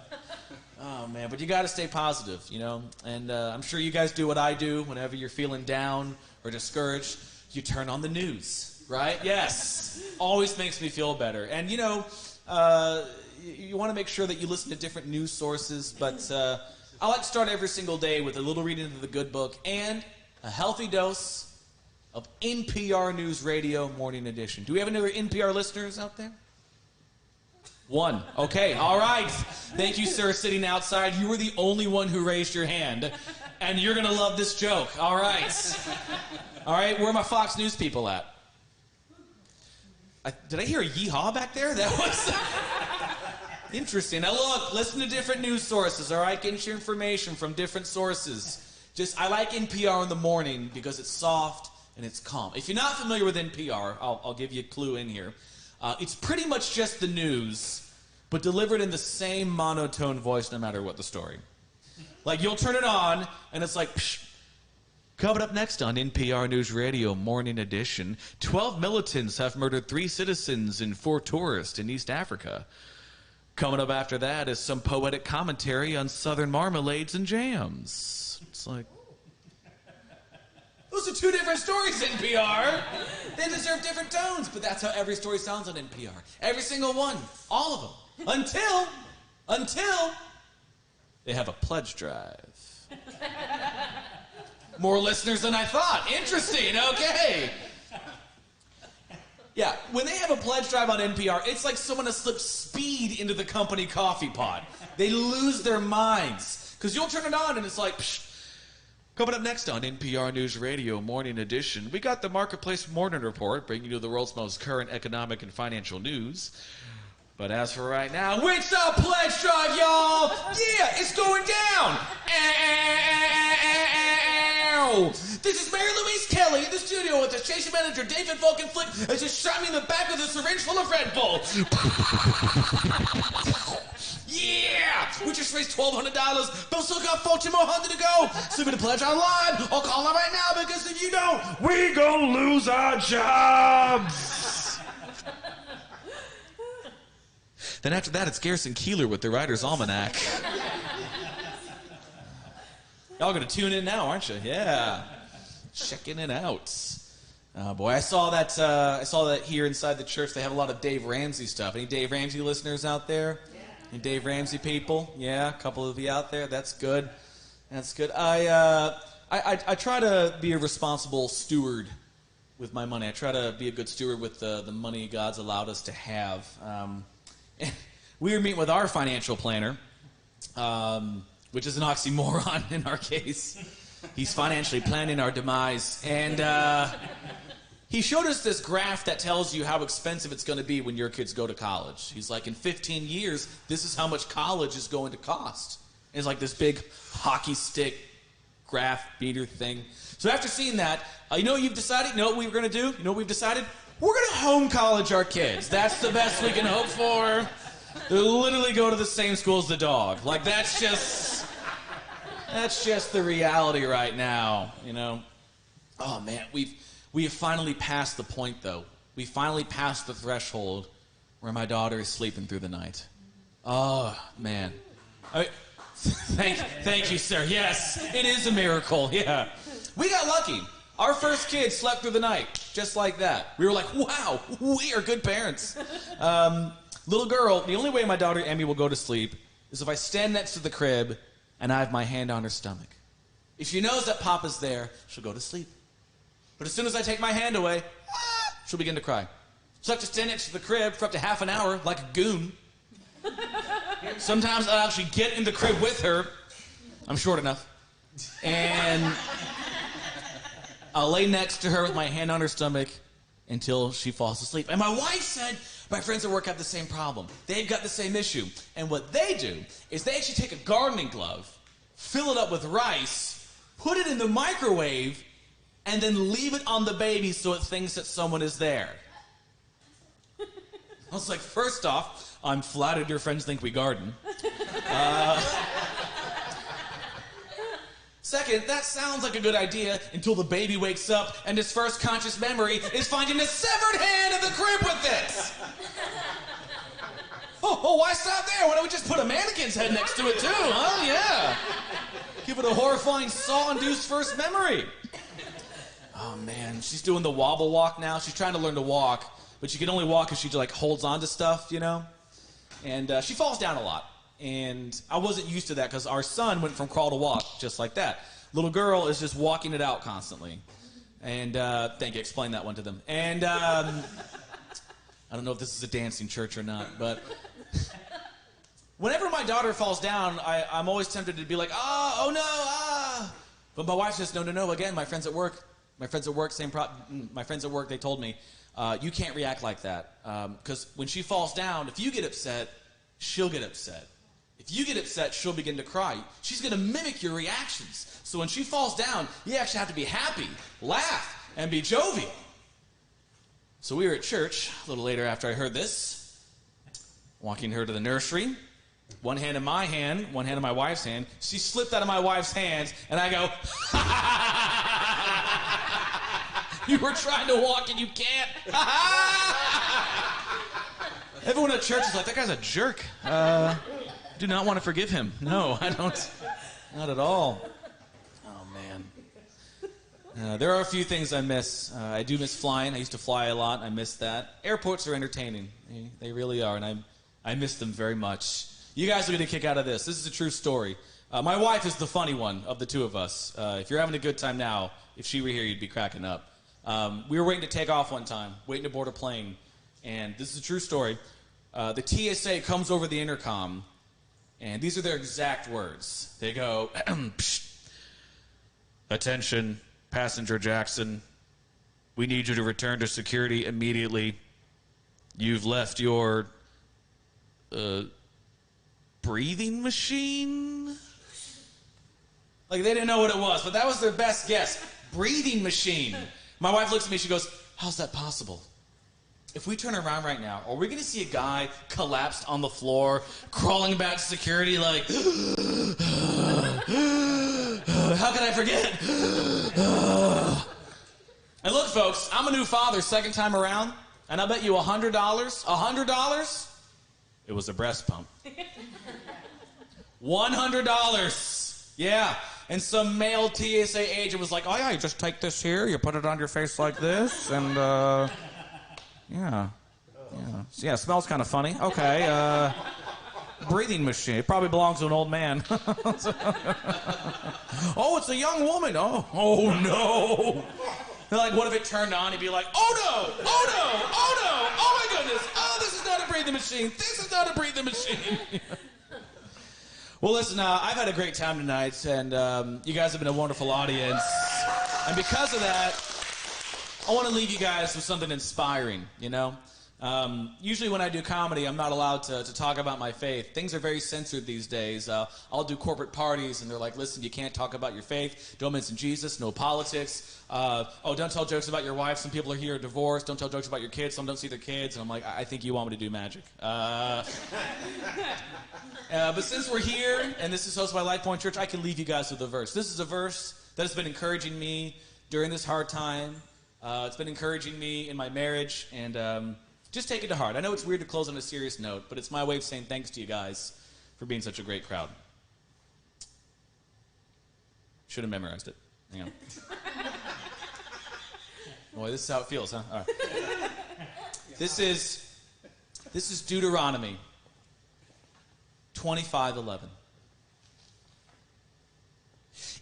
S4: oh man, but you got to stay positive, And I'm sure you guys do what I do whenever you're feeling down or discouraged. You turn on the news, right? Yes, always makes me feel better. And you want to make sure that you listen to different news sources. But I like to start every single day with a little reading of the good book and a healthy dose of NPR News Radio Morning Edition. Do we have any other NPR listeners out there? One. Okay, all right. Thank you, sir, sitting outside. You were the only one who raised your hand, and you're going to love this joke. All right. All right, where are my Fox News people at? Did I hear a yeehaw back there? That was interesting. Now, look, listen to different news sources, all right? Get your information from different sources. I like NPR in the morning because it's soft and it's calm. If you're not familiar with NPR, I'll give you a clue in here. It's pretty much just the news, but delivered in the same monotone voice no matter what the story. Like, you'll turn it on, and it's like, psh. Coming up next on NPR News Radio Morning Edition, 12 militants have murdered 3 citizens and 4 tourists in East Africa. Coming up after that is some poetic commentary on Southern marmalades and jams. It's like, those are 2 different stories, NPR. They deserve different tones, but that's how every story sounds on NPR. Every single one. All of them. Until they have a pledge drive. More listeners than I thought. Interesting. Okay. Yeah, when they have a pledge drive on NPR, it's like someone has slipped speed into the company coffee pot. They lose their minds. Because you'll turn it on and it's like, psh. Coming up next on NPR News Radio Morning Edition, we got the Marketplace Morning Report, bringing you the world's most current economic and financial news. But as for right now, it's the pledge drive, y'all! Yeah, it's going down! This is Mary Louise Kelly in the studio with the station manager David Volkenflick has just shot me in the back with a syringe full of Red Bull. Yeah! We just raised $1,200, but still got 14 more hundred to go. Send me the pledge online or call them right now, because if you don't, we gonna lose our jobs. Then after that, it's Garrison Keillor with the Writer's Almanac. Y'all gonna tune in now, aren't you? Yeah, checking it out. Oh boy, I saw that here inside the church. They have a lot of Dave Ramsey stuff. Any Dave Ramsey listeners out there? Yeah. Any Dave Ramsey people? Yeah, a couple of you out there. That's good. That's good. I try to be a responsible steward with my money. I try to be a good steward with the money God's allowed us to have. We were meeting with our financial planner, which is an oxymoron in our case. He's financially planning our demise. And he showed us this graph that tells you how expensive it's going to be when your kids go to college. He's like, in 15 years, this is how much college is going to cost. And it's like this big hockey stick graph beater thing. So after seeing that, you know what you've decided? You know what we were going to do? You know what we've decided? We're going to home college our kids. That's the best we can hope for. They'll literally go to the same school as the dog. Like, that's just the reality right now, you know. Oh, man, we have finally passed the point, though. We finally passed the threshold where my daughter is sleeping through the night. Oh, man. Thank you, sir. Yes, it is a miracle, yeah. We got lucky. Our first kid slept through the night, just like that. We were like, wow, we are good parents. Little girl, the only way my daughter Emmy will go to sleep is if I stand next to the crib and I have my hand on her stomach. If she knows that Papa's there, she'll go to sleep. But as soon as I take my hand away, she'll begin to cry. So I have to stand next to the crib for up to half an hour like a goon. Sometimes I'll actually get in the crib with her. I'm short enough. And I'll lay next to her with my hand on her stomach until she falls asleep. And my wife said, my friends at work have the same problem. They've got the same issue. And what they do is they actually take a gardening glove, fill it up with rice, put it in the microwave, and then leave it on the baby so it thinks that someone is there. I was like, first off, I'm flattered your friends think we garden. Second, that sounds like a good idea until the baby wakes up and his first conscious memory is finding a severed hand in the crib with this. Oh, why stop there? Why don't we just put a mannequin's head next to it too, huh? Yeah. Give it a horrifying saw-induced first memory. Oh man, she's doing the wobble walk now. She's trying to learn to walk, but she can only walk if she like holds on to stuff, you know? And she falls down a lot. And I wasn't used to that because our son went from crawl to walk just like that. Little girl is just walking it out constantly. And thank you, explain that one to them. And I don't know if this is a dancing church or not, but whenever my daughter falls down, I'm always tempted to be like, oh no. But my wife says, no. Again, my friends at work, they told me, you can't react like that. Because when she falls down, if you get upset, she'll get upset. If you get upset, she'll begin to cry. She's going to mimic your reactions. So when she falls down, you actually have to be happy, laugh, and be jovial. So we were at church a little later after I heard this, walking her to the nursery. One hand in my hand, one hand in my wife's hand. She slipped out of my wife's hands, and I go, you were trying to walk and you can't. Everyone at church is like, that guy's a jerk. Do not want to forgive him. No, I don't. Not at all. Oh, man. There are a few things I miss. I do miss flying. I used to fly a lot. I miss that. Airports are entertaining. They really are, and I miss them very much. You guys will get a kick out of this. This is a true story. My wife is the funny one of the two of us. If you're having a good time now, if she were here, you'd be cracking up. We were waiting to take off one time, waiting to board a plane, and this is a true story. The TSA comes over the intercom, and these are their exact words. They go, attention, passenger Jackson. We need you to return to security immediately. You've left your breathing machine? Like, they didn't know what it was, but that was their best guess. Breathing machine. My wife looks at me, she goes, how's that possible? If we turn around right now, are we going to see a guy collapsed on the floor, crawling back to security like, how could I forget? And look, folks, I'm a new father second time around, and I bet you $100, it was a breast pump. $100. Yeah. And some male TSA agent was like, oh, yeah, you just take this here, you put it on your face like this, and, yeah, it smells kind of funny. Okay, breathing machine. It probably belongs to an old man. Oh, it's a young woman. Oh, no. They're like, what if it turned on? He'd be like, oh, no, oh, my goodness. Oh, this is not a breathing machine. This is not a breathing machine. Well, listen, I've had a great time tonight, and you guys have been a wonderful audience. And because of that, I want to leave you guys with something inspiring, you know? Usually when I do comedy, I'm not allowed to talk about my faith. Things are very censored these days. I'll do corporate parties, and they're like, listen, you can't talk about your faith. Don't mention Jesus, no politics. Don't tell jokes about your wife. Some people are here divorced. Don't tell jokes about your kids. Some don't see their kids. And I'm like, I think you want me to do magic. But since we're here, and this is hosted by Lifepointe Church, I can leave you guys with a verse. This is a verse that has been encouraging me during this hard time. It's been encouraging me in my marriage, and just take it to heart. I know it's weird to close on a serious note, but it's my way of saying thanks to you guys for being such a great crowd. Should have memorized it. Hang on. Boy, this is how it feels, huh? All right. This is Deuteronomy 25:11.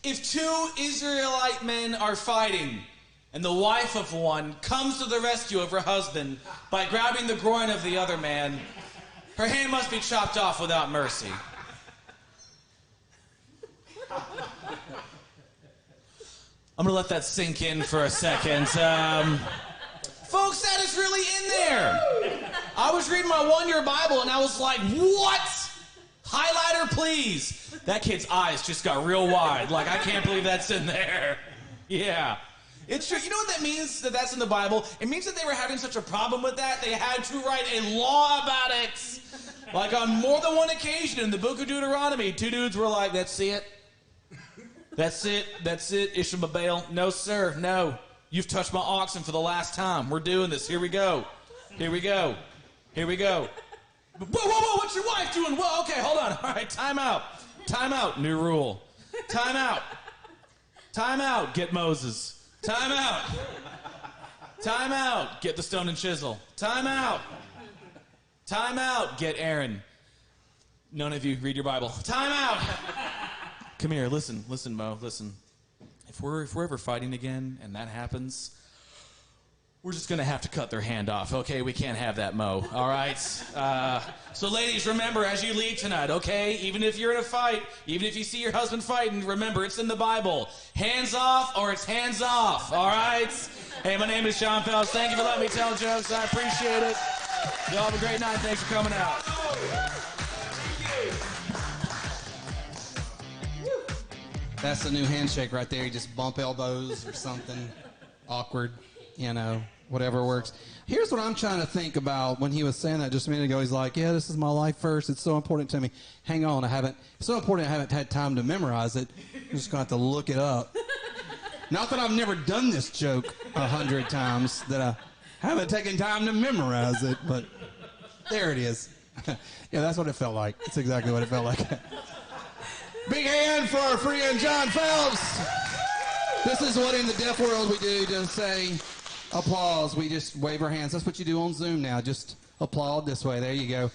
S4: If two Israelite men are fighting, and the wife of one comes to the rescue of her husband by grabbing the groin of the other man, her hand must be chopped off without mercy. I'm going to let that sink in for a second. Folks, that is really in there. I was reading my one-year Bible, and I was like, what? Highlighter, please. That kid's eyes just got real wide. Like, I can't believe that's in there. Yeah. It's true. You know what that means, that that's in the Bible? It means that they were having such a problem with that, they had to write a law about it. Like on more than one occasion in the book of Deuteronomy, two dudes were like, that's it. That's it. That's it, Ishmael. No, sir. No. You've touched my oxen for the last time. We're doing this. Here we go. Here we go. Here we go. Whoa, what's your wife doing? Whoa, okay, hold on. All right, time out. Time out. New rule. Time out. Time out. Get Moses. Time out. Time out. Get the stone and chisel. Time out. Time out. Get Aaron. None of you read your Bible. Time out. Come here. Listen, Mo. Listen. If we're ever fighting again and that happens, we're just going to have to cut their hand off, okay? We can't have that, Mo, all right? So, ladies, remember, as you leave tonight, okay? Even if you're in a fight, even if you see your husband fighting, remember, it's in the Bible. Hands off or it's hands off, all right? Hey, my name is Sean Phelps. Thank you for letting me tell jokes. I appreciate it. Y'all have a great night. Thanks for coming out.
S3: That's the new handshake right there. You just bump elbows or something awkward, you know. whatever works. Here's what I'm trying to think about when he was saying that just a minute ago. He's like, yeah, this is my life verse. It's so important to me. Hang on, it's so important I haven't had time to memorize it. I'm just going to have to look it up. Not that I've never done this joke 100 times, that I haven't taken time to memorize it, but there it is. Yeah, that's what it felt like. That's exactly what it felt like. Big hand for our friend John Phelps. This is what in the deaf world we do to say applause. We just wave our hands. That's what you do on Zoom now. Just applaud this way. There you go.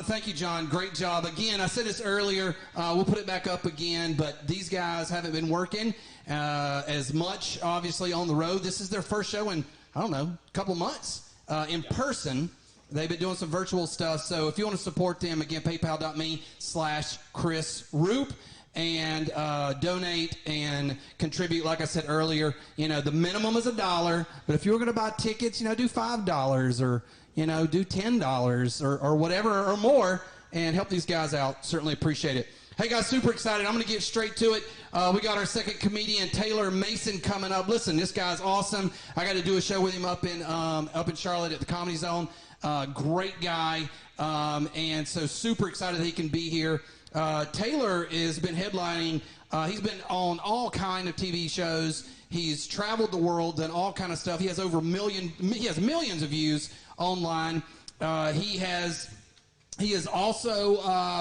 S3: Thank you, John. Great job. Again, I said this earlier. We'll put it back up again, but these guys haven't been working as much, obviously, on the road. This is their first show in, I don't know, a couple months in person. They've been doing some virtual stuff. So if you want to support them, again, paypal.me/Chris Roop. And donate and contribute. Like I said earlier, the minimum is $1, but if you're going to buy tickets, do $5 or, do $10 or whatever or more and help these guys out. Certainly appreciate it. Hey, guys, super excited. I'm going to get straight to it. We got our second comedian, Taylor Mason, coming up. Listen, this guy's awesome. I got to do a show with him up in Charlotte at the Comedy Zone. Great guy, and so super excited that he can be here. Taylor has been headlining. He's been on all kind of TV shows. He's traveled the world, done all kind of stuff. He has He has millions of views online. He has also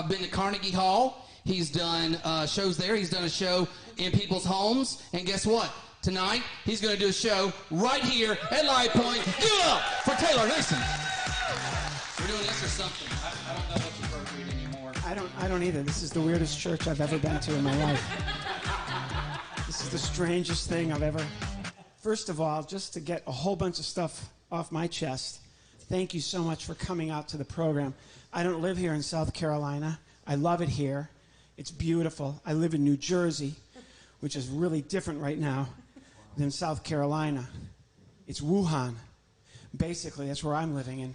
S3: been to Carnegie Hall. He's done shows there. He's done a show in people's homes. And guess what? Tonight he's going to do a show right here at Lifepointe. Give it up for Taylor Mason. We're doing this or something. I don't know what's appropriate anymore.
S5: I don't either. This is the weirdest church I've ever been to in my life. This is the strangest thing I've ever... First of all, just to get a whole bunch of stuff off my chest, thank you so much for coming out to the program. I don't live here in South Carolina. I love it here. It's beautiful. I live in New Jersey, which is really different right now than South Carolina. It's Wuhan. Basically, that's where I'm living. And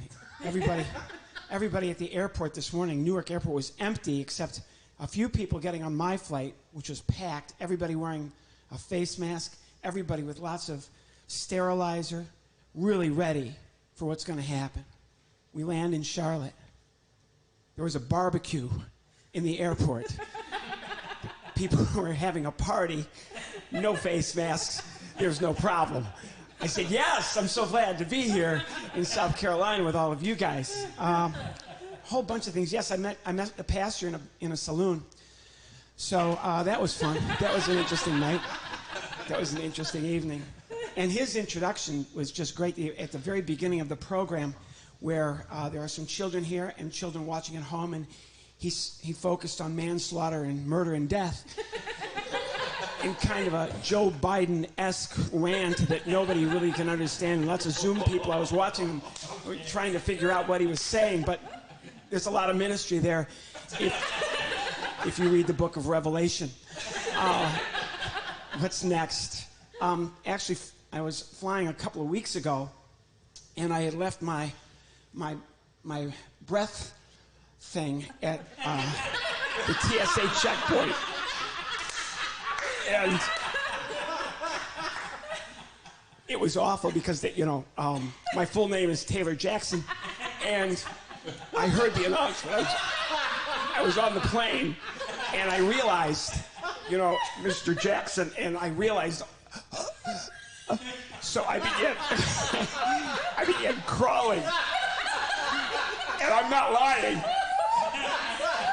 S5: everybody at the airport this morning, Newark Airport, was empty except a few people getting on my flight, which was packed. Everybody wearing a face mask. Everybody with lots of sterilizer, really ready for what's going to happen. We land in Charlotte. There was a barbecue in the airport. People were having a party, no face masks. There's no problem. I said, yes, I'm so glad to be here in South Carolina with all of you guys. A whole bunch of things. Yes, I met the pastor in a saloon. So that was fun. That was an interesting night. That was an interesting evening. And his introduction was just great at the very beginning of the program, where there are some children here and children watching at home, and he focused on manslaughter and murder and death. In kind of a Joe Biden-esque rant that nobody really can understand. And lots of Zoom people, I was watching them trying to figure out what he was saying, but there's a lot of ministry there if you read the book of Revelation. What's next? Actually, I was flying a couple of weeks ago, and I had left my breath thing at the TSA checkpoint. And it was awful because, my full name is Taylor Jackson, and I heard the announcement. I was on the plane, and I realized, Mr. Jackson, and I realized, so I began crawling, and I'm not lying.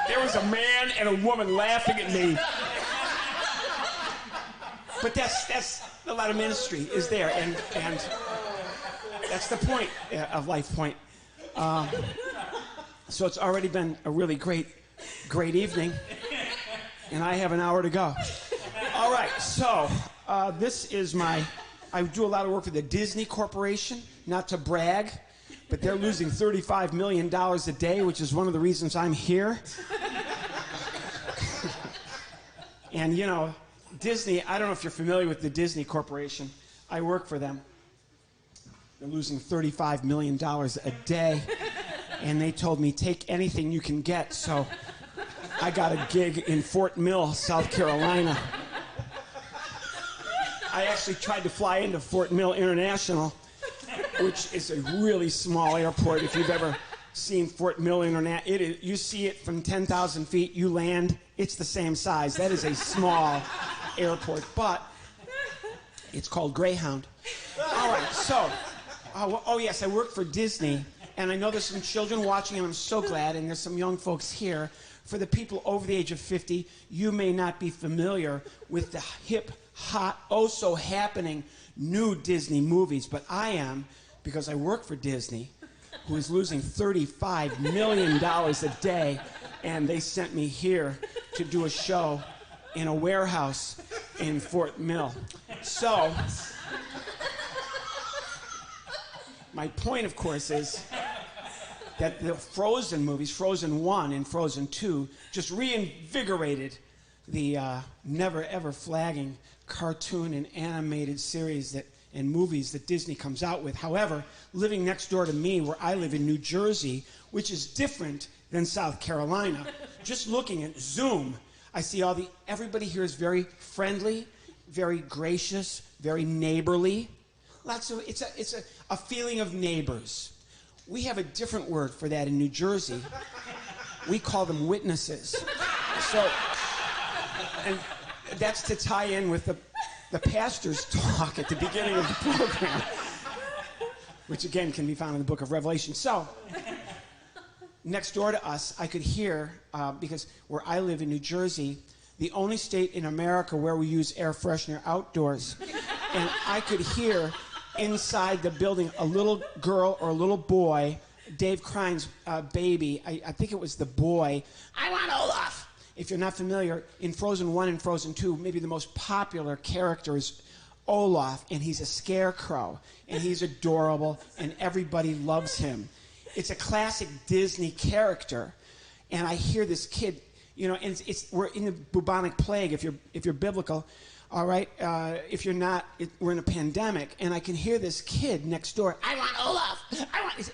S5: There was a man and a woman laughing at me. But that's a lot of ministry is there, and that's the point of Lifepointe. So it's already been a really great evening, and I have an hour to go. All right, so this is I do a lot of work for the Disney Corporation, not to brag, but they're losing $35 million a day, which is one of the reasons I'm here. And, Disney, I don't know if you're familiar with the Disney Corporation. I work for them. They're losing $35 million a day. And they told me, take anything you can get. So I got a gig in Fort Mill, South Carolina. I actually tried to fly into Fort Mill International, which is a really small airport. If you've ever seen Fort Mill International, you see it from 10,000 feet, you land, it's the same size. That is a small airport, but it's called Greyhound. All right, so, yes, I work for Disney, and I know there's some children watching, and I'm so glad, and there's some young folks here. For the people over the age of 50, you may not be familiar with the hip, hot, oh-so-happening new Disney movies, but I am, because I work for Disney, who is losing $35 million a day, and they sent me here to do a show in a warehouse in Fort Mill. So, my point, of course, is that the Frozen movies, Frozen 1 and Frozen 2, just reinvigorated the never-ever flagging cartoon and animated series and movies that Disney comes out with. However, living next door to me, where I live in New Jersey, which is different than South Carolina, just looking at Zoom, I see everybody here is very friendly, very gracious, very neighborly. It's a feeling of neighbors. We have a different word for that in New Jersey. We call them witnesses. So, and that's to tie in with the pastor's talk at the beginning of the program, which again can be found in the book of Revelation. So, next door to us, I could hear, because where I live in New Jersey, the only state in America where we use air freshener outdoors, and I could hear inside the building a little girl or a little boy, Dave Krine's baby, I think it was the boy, I want Olaf. If you're not familiar, in Frozen 1 and Frozen 2, maybe the most popular character is Olaf, and he's a scarecrow, and he's adorable, and everybody loves him. It's a classic Disney character, and I hear this kid, and we're in the bubonic plague, if you're biblical, all right? If you're not, we're in a pandemic, and I can hear this kid next door, I want Olaf,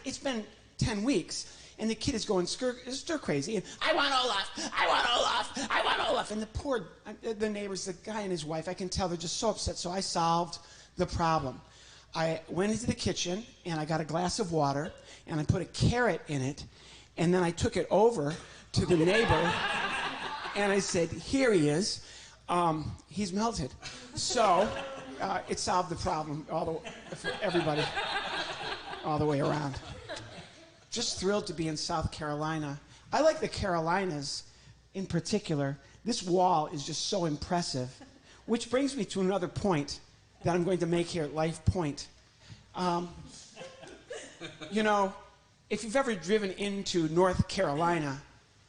S5: it's been 10 weeks. And the kid is going stir crazy. And I want Olaf. I want Olaf. I want Olaf. And the neighbors, the guy and his wife, I can tell they're just so upset. So I solved the problem. I went into the kitchen and I got a glass of water and I put a carrot in it. And then I took it over to the neighbor and I said, here he is. He's melted. So it solved the problem for everybody all the way around. Just thrilled to be in South Carolina. I like the Carolinas in particular. This wall is just so impressive, which brings me to another point that I'm going to make here at Lifepointe. If you've ever driven into North Carolina,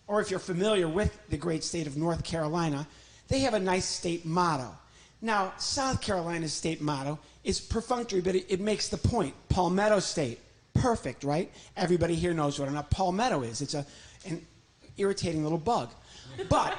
S5: or if you're familiar with the great state of North Carolina, they have a nice state motto. Now, South Carolina's state motto is perfunctory, but it makes the point. Palmetto State. Perfect, right? Everybody here knows what a palmetto is. It's an irritating little bug. But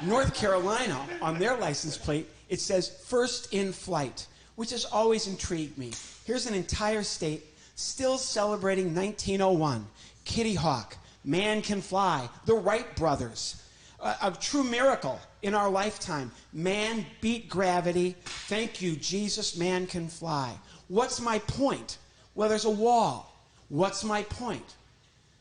S5: North Carolina, on their license plate, it says first in flight, which has always intrigued me. Here's an entire state still celebrating 1901. Kitty Hawk, Man Can Fly, the Wright brothers. A true miracle in our lifetime. Man beat gravity. Thank you, Jesus, man can fly. What's my point? Well, there's a wall. What's my point?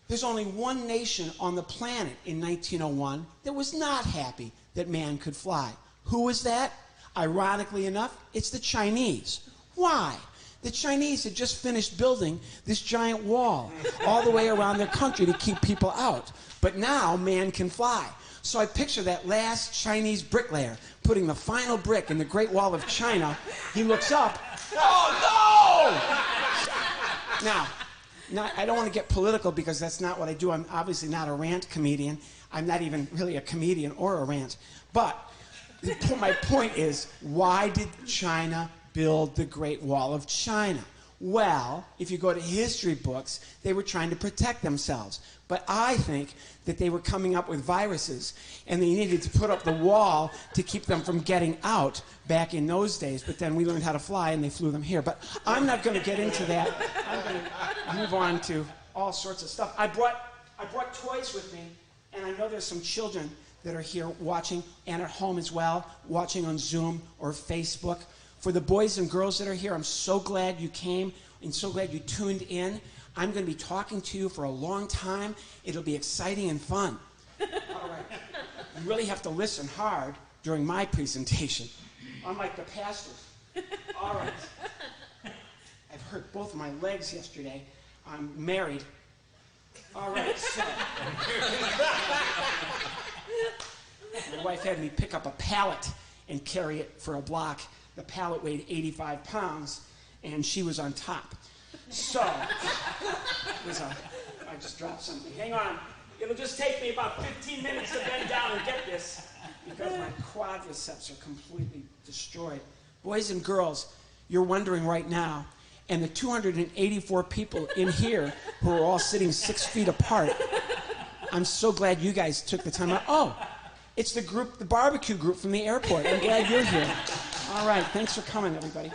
S5: There's only one nation on the planet in 1901 that was not happy that man could fly. Who was that? Ironically enough, it's the Chinese. Why? The Chinese had just finished building this giant wall all the way around their country to keep people out. But now man can fly. So I picture that last Chinese bricklayer putting the final brick in the Great Wall of China. He looks up. Oh, no! Now, I don't want to get political because that's not what I do. I'm obviously not a rant comedian. I'm not even really a comedian or a rant. But my point is, why did China build the Great Wall of China? Well, if you go to history books, they were trying to protect themselves. But I think that they were coming up with viruses, and they needed to put up the wall to keep them from getting out back in those days. But then we learned how to fly, and they flew them here. But I'm not going to get into that. I'm going to move on to all sorts of stuff. I brought toys with me, and I know there's some children that are here watching, and at home as well, watching on Zoom or Facebook. For the boys and girls that are here, I'm so glad you came and so glad you tuned in. I'm going to be talking to you for a long time. It'll be exciting and fun. All right. You really have to listen hard during my presentation, unlike the pastors. All right. I've hurt both of my legs yesterday. I'm married. All right, so. My wife had me pick up a pallet and carry it for a block. The pallet weighed 85 pounds, and she was on top. So, it was I just dropped something. Hang on. It'll just take me about 15 minutes to bend down and get this, because my quadriceps are completely destroyed. Boys and girls, you're wondering right now, and the 284 people in here who are all sitting 6 feet apart, I'm so glad you guys took the time out. Oh, it's the group, the barbecue group from the airport. I'm glad you're here. All right, thanks for coming, everybody.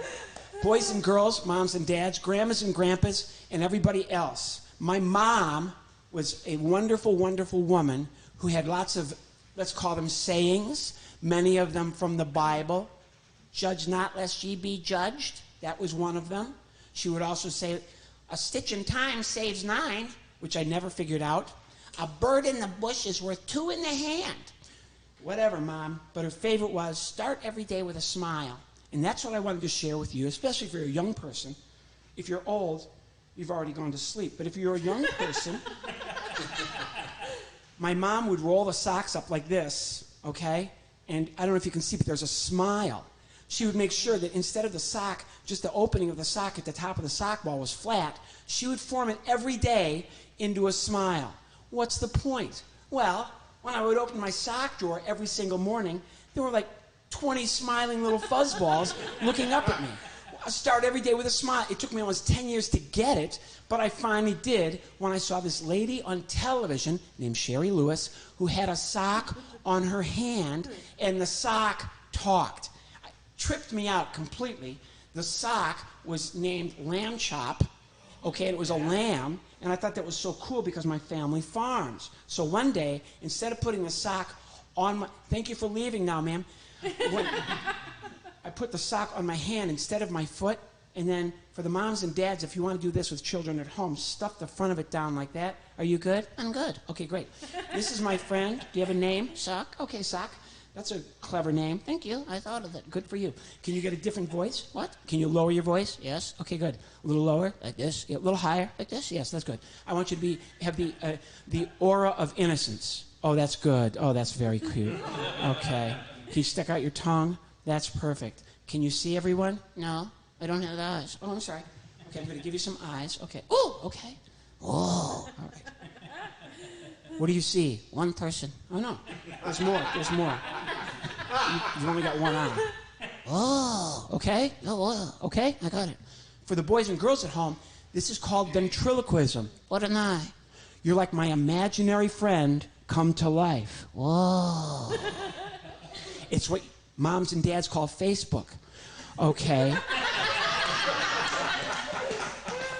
S5: Boys and girls, moms and dads, grandmas and grandpas, and everybody else. My mom was a wonderful, wonderful woman who had lots of, let's call them sayings, many of them from the Bible. Judge not lest ye be judged. That was one of them. She would also say, a stitch in time saves 9, which I never figured out. A bird in the bush is worth 2 in the hand. Whatever, Mom. But her favorite was, start every day with a smile. And that's what I wanted to share with you, especially if you're a young person. If you're old, you've already gone to sleep. But if you're a young person, my mom would roll the socks up like this, okay? And I don't know if you can see, but there's a smile. She would make sure that instead of the sock, just the opening of the sock at the top of the sock ball was flat, she would form it every day into a smile. What's the point? Well, when I would open my sock drawer every single morning, there were like 20 smiling little fuzzballs looking up at me. I start every day with a smile. It took me almost 10 years to get it, but I finally did when I saw this lady on television named Sherry Lewis who had a sock on her hand, and the sock talked. It tripped me out completely. The sock was named Lamb Chop, okay, and it was a lamb, and I thought that was so cool because my family farms. So one day, instead of putting the sock on my, thank you for leaving now, ma'am. I put the sock on my hand instead of my foot, and then for the moms and dads, if you want to do this with children at home, stuff the front of it down like that. Are you good? I'm good. Okay, great. This is my friend. Do you have a name? Sock? Okay, Sock. That's a clever name. Thank you. I thought of it. Good for you. Can you get a different voice? What? Can you lower your voice? Yes. Okay, good. A little lower, like this. Yeah, a little higher, like this. Yes, that's good. I want you to have the aura of innocence. Oh, that's good. Oh, that's very cute. Okay. Can you stick out your tongue? That's perfect. Can you see everyone? No, I don't have eyes. Oh, I'm sorry. Okay, I'm going to give you some eyes. Okay. Oh, okay. Oh, all right. What do you see? One person. Oh, no. There's more. There's more. You've only got one eye. Oh, okay. Oh, okay. I got it. For the boys and girls at home, this is called ventriloquism. What an eye. You're like my imaginary friend come to life. Whoa. It's what moms and dads call Facebook. Okay.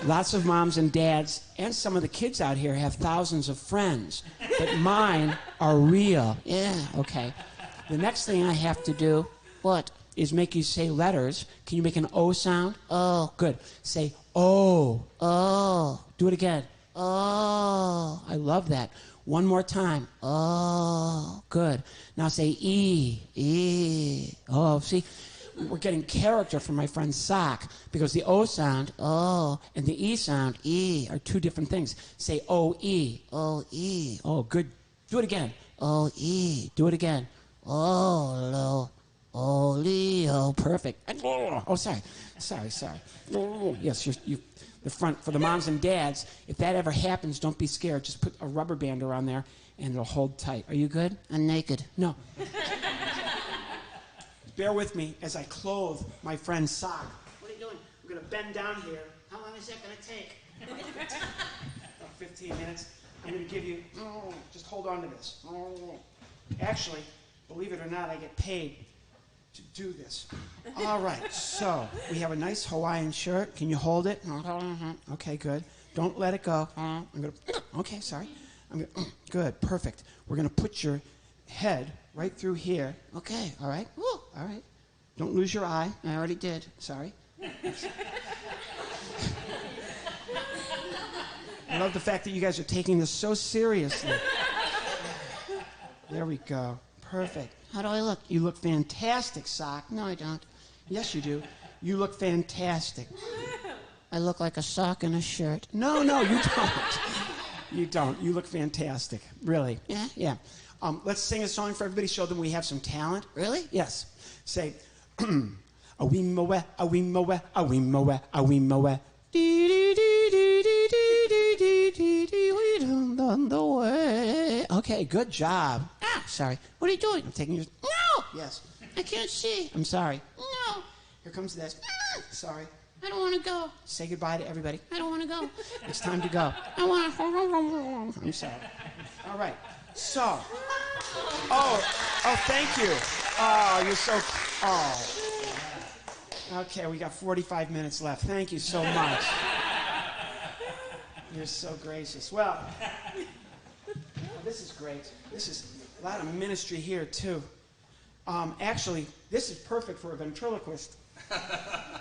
S5: Lots of moms and dads and some of the kids out here have thousands of friends, but mine are real. Yeah, okay. The next thing I have to do, what, is make you say letters. Can you make an O sound? Oh, good. Say O. Oh. Do it again. Oh. I love that. One more time. Oh, good. Now say E. E. Oh, see? We're getting character from my friend Sock because the O sound, oh, and the E sound, E, are two different things. Say O-E. O-E. Oh, good. Do it again. O-E. Do it again. Oh, lo. Oh, Leo. Perfect. Oh, sorry. Sorry. Yes, the front, for the moms and dads, if that ever happens, don't be scared. Just put a rubber band around there and it'll hold tight. Are you good? I'm naked. No. Bear with me as I clothe my friend Sock. What are you doing? I'm going to bend down here. How long is that going to take? About 15 minutes. I'm going to give you, just hold on to this. Actually, believe it or not, I get paid to do this. All right, so we have a nice Hawaiian shirt. Can you hold it? Okay, good. Don't let it go. I'm going to, okay, sorry. Good, perfect. We're going to put your head right through here. Okay, all right. Woo, all right. Don't lose your eye. I already did. Sorry. love the fact that you guys are taking this so seriously. There we go. Perfect. How do I look? You look fantastic, Sock. No, I don't. Yes, you do. You look fantastic. I look like a sock in a shirt. No, you don't. You don't. You look fantastic. Really. Yeah? Yeah. Let's sing a song for everybody. Show them we have some talent. Really? Yes. Say, a wee moe, a wee moe, a wee moe, a wee moe. On the way. Okay, good job. Ah, sorry. What are you doing? I'm taking your... No! Yes. I can't see. I'm sorry. No. Here comes this. Sorry. I don't want to go. Say goodbye to everybody. I don't want to go. It's time to go. I want to... I'm sorry. All right. So. Oh, thank you. Oh, you're so... Oh. Okay, we got 45 minutes left. Thank you so much. You're so gracious. Well, this is great. This is a lot of ministry here, too. Actually, this is perfect for a ventriloquist. I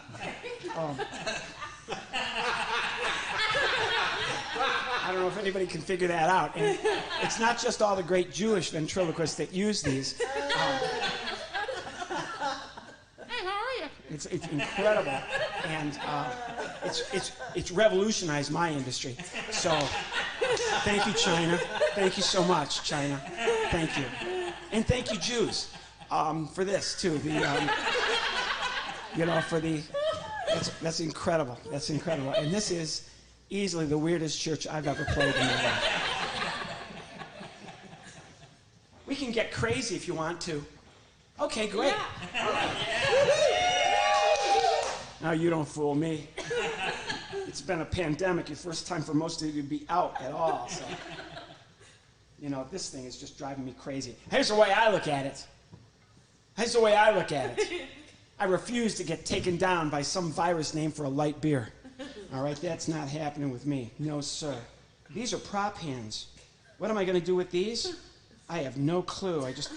S5: don't know if anybody can figure that out. And it's not just all the great Jewish ventriloquists that use these. Hey, how are you? It's incredible, and it's revolutionized my industry. So, thank you, China. Thank you so much, China. Thank you, and thank you, Jews, for this too. That's incredible. That's incredible, and this is easily the weirdest church I've ever played in my life. We can get crazy if you want to. Okay, great. Yeah. All right. No, you don't fool me. It's been a pandemic. Your first time for most of you to be out at all. So, this thing is just driving me crazy. Here's the way I look at it. I refuse to get taken down by some virus name for a light beer. All right, that's not happening with me. No, sir. These are prop hands. What am I going to do with these? I have no clue. I just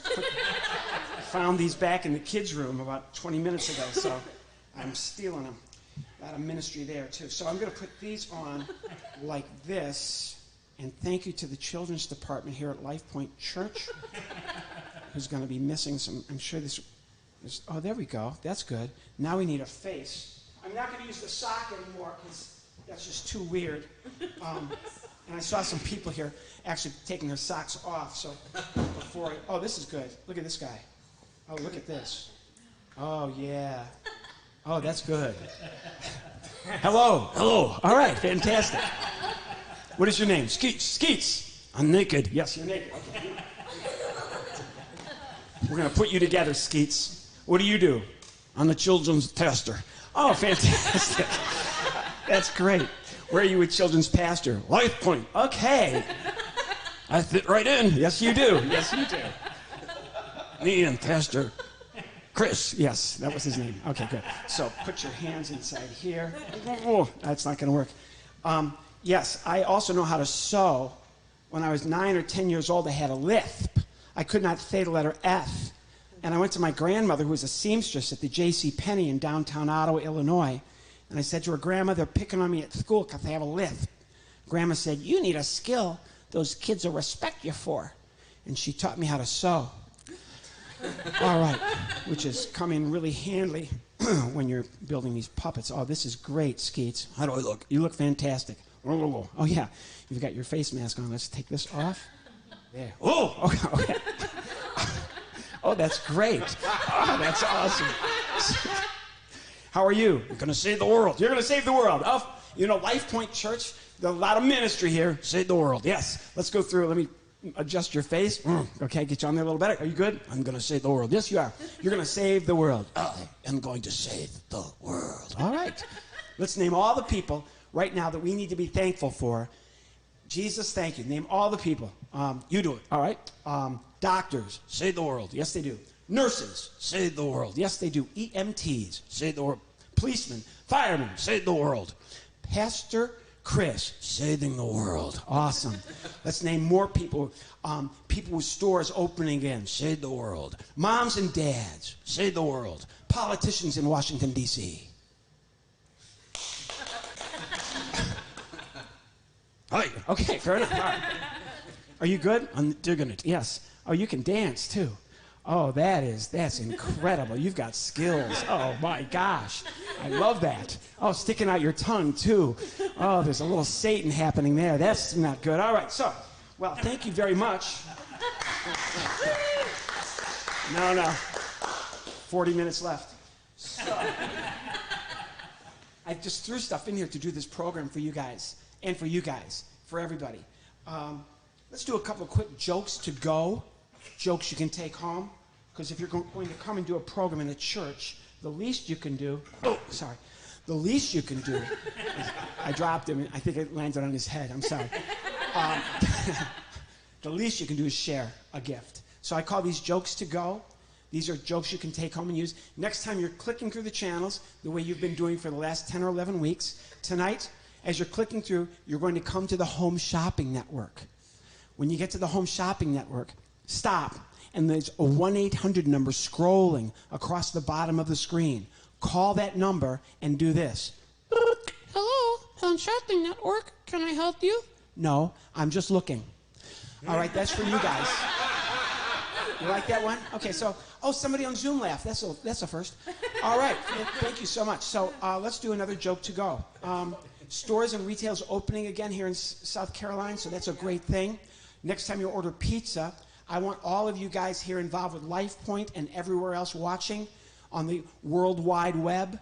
S5: found these back in the kids' room about 20 minutes ago, so I'm stealing them. A lot of ministry there, too. So I'm going to put these on like this, and thank you to the children's department here at Lifepointe Church, who's going to be missing some. I'm sure this. Oh, there we go. That's good. Now we need a face. I'm not going to use the sock anymore because that's just too weird. And I saw some people here actually taking their socks off. So oh, this is good. Look at this guy. Oh, look at this. Oh, yeah. Oh, that's good. Hello. All right, fantastic. What is your name? Skeets. I'm naked. Yes, you're naked. Okay. We're going to put you together, Skeets. What do you do? I'm the children's pastor. Oh, fantastic. That's great. Where are you with children's pastor? Lifepointe. Okay. I fit right in. Yes, you do. Yes, you do. Me and Pastor Chris. Yes, that was his name. Okay, good. So put your hands inside here. Oh, that's not going to work. Yes, I also know how to sew. When I was 9 or 10 years old, I had a lisp. I could not say the letter F. And I went to my grandmother, who was a seamstress at the J.C. Penney in downtown Ottawa, Illinois. And I said to her, Grandma, they're picking on me at school because I have a lisp. Grandma said, you need a skill those kids will respect you for. And she taught me how to sew. All right, which is coming really handy when you're building these puppets. Oh, this is great, Skeets. How do I look? You look fantastic. Oh, yeah. You've got your face mask on. Let's take this off. There. Oh, okay. Oh, that's great. Oh, that's awesome. How are you? You're going to save the world. You're going to save the world. Oh, Lifepointe Church, there's a lot of ministry here. Save the world. Yes. Let's go through. Let me adjust your face. Okay, get you on there a little better. Are you good? I'm going to save the world. Yes, you are. You're going to save the world. I am going to save the world. All right. Let's name all the people right now that we need to be thankful for. Jesus, thank you. Name all the people. You do it. All right. Doctors, save the world. Yes, they do. Nurses, save the world. Yes, they do. EMTs, save the world. Policemen, firemen, save the world. Pastor Chris, saving the world. Awesome. Let's name more people. People with stores opening again, save the world. Moms and dads, save the world. Politicians in Washington, D.C. Hi. Okay, fair enough. All right. Are you good? I'm digging it. Yes. Oh, you can dance too. Oh, that's incredible. You've got skills. Oh my gosh. I love that. Oh, sticking out your tongue too. Oh, there's a little Satan happening there. That's not good. All right, so, well, thank you very much. No. 40 minutes left. So, I just threw stuff in here to do this program for you guys, and for you guys, for everybody. Let's do a couple of quick jokes to go. Jokes you can take home, because if you're going to come and do a program in a church, the least you can do, the least you can do, I dropped him, and I think it landed on his head, I'm sorry. The least you can do is share a gift. So I call these jokes to go. These are jokes you can take home and use. Next time you're clicking through the channels, the way you've been doing for the last 10 or 11 weeks, tonight, as you're clicking through, you're going to come to the Home Shopping Network. When you get to the Home Shopping Network, stop, and there's a 1-800 number scrolling across the bottom of the screen. Call that number and do this.
S6: Hello, Home Shopping Network. Can I help you?
S5: No, I'm just looking. All right, that's for you guys. You like that one? Okay, so, somebody on Zoom laughed. That's a first. All right, thank you so much. So let's do another joke to go. Stores and retail's opening again here in South Carolina, so that's a great thing. Next time you order pizza, I want all of you guys here involved with Lifepointe and everywhere else watching on the World Wide Web.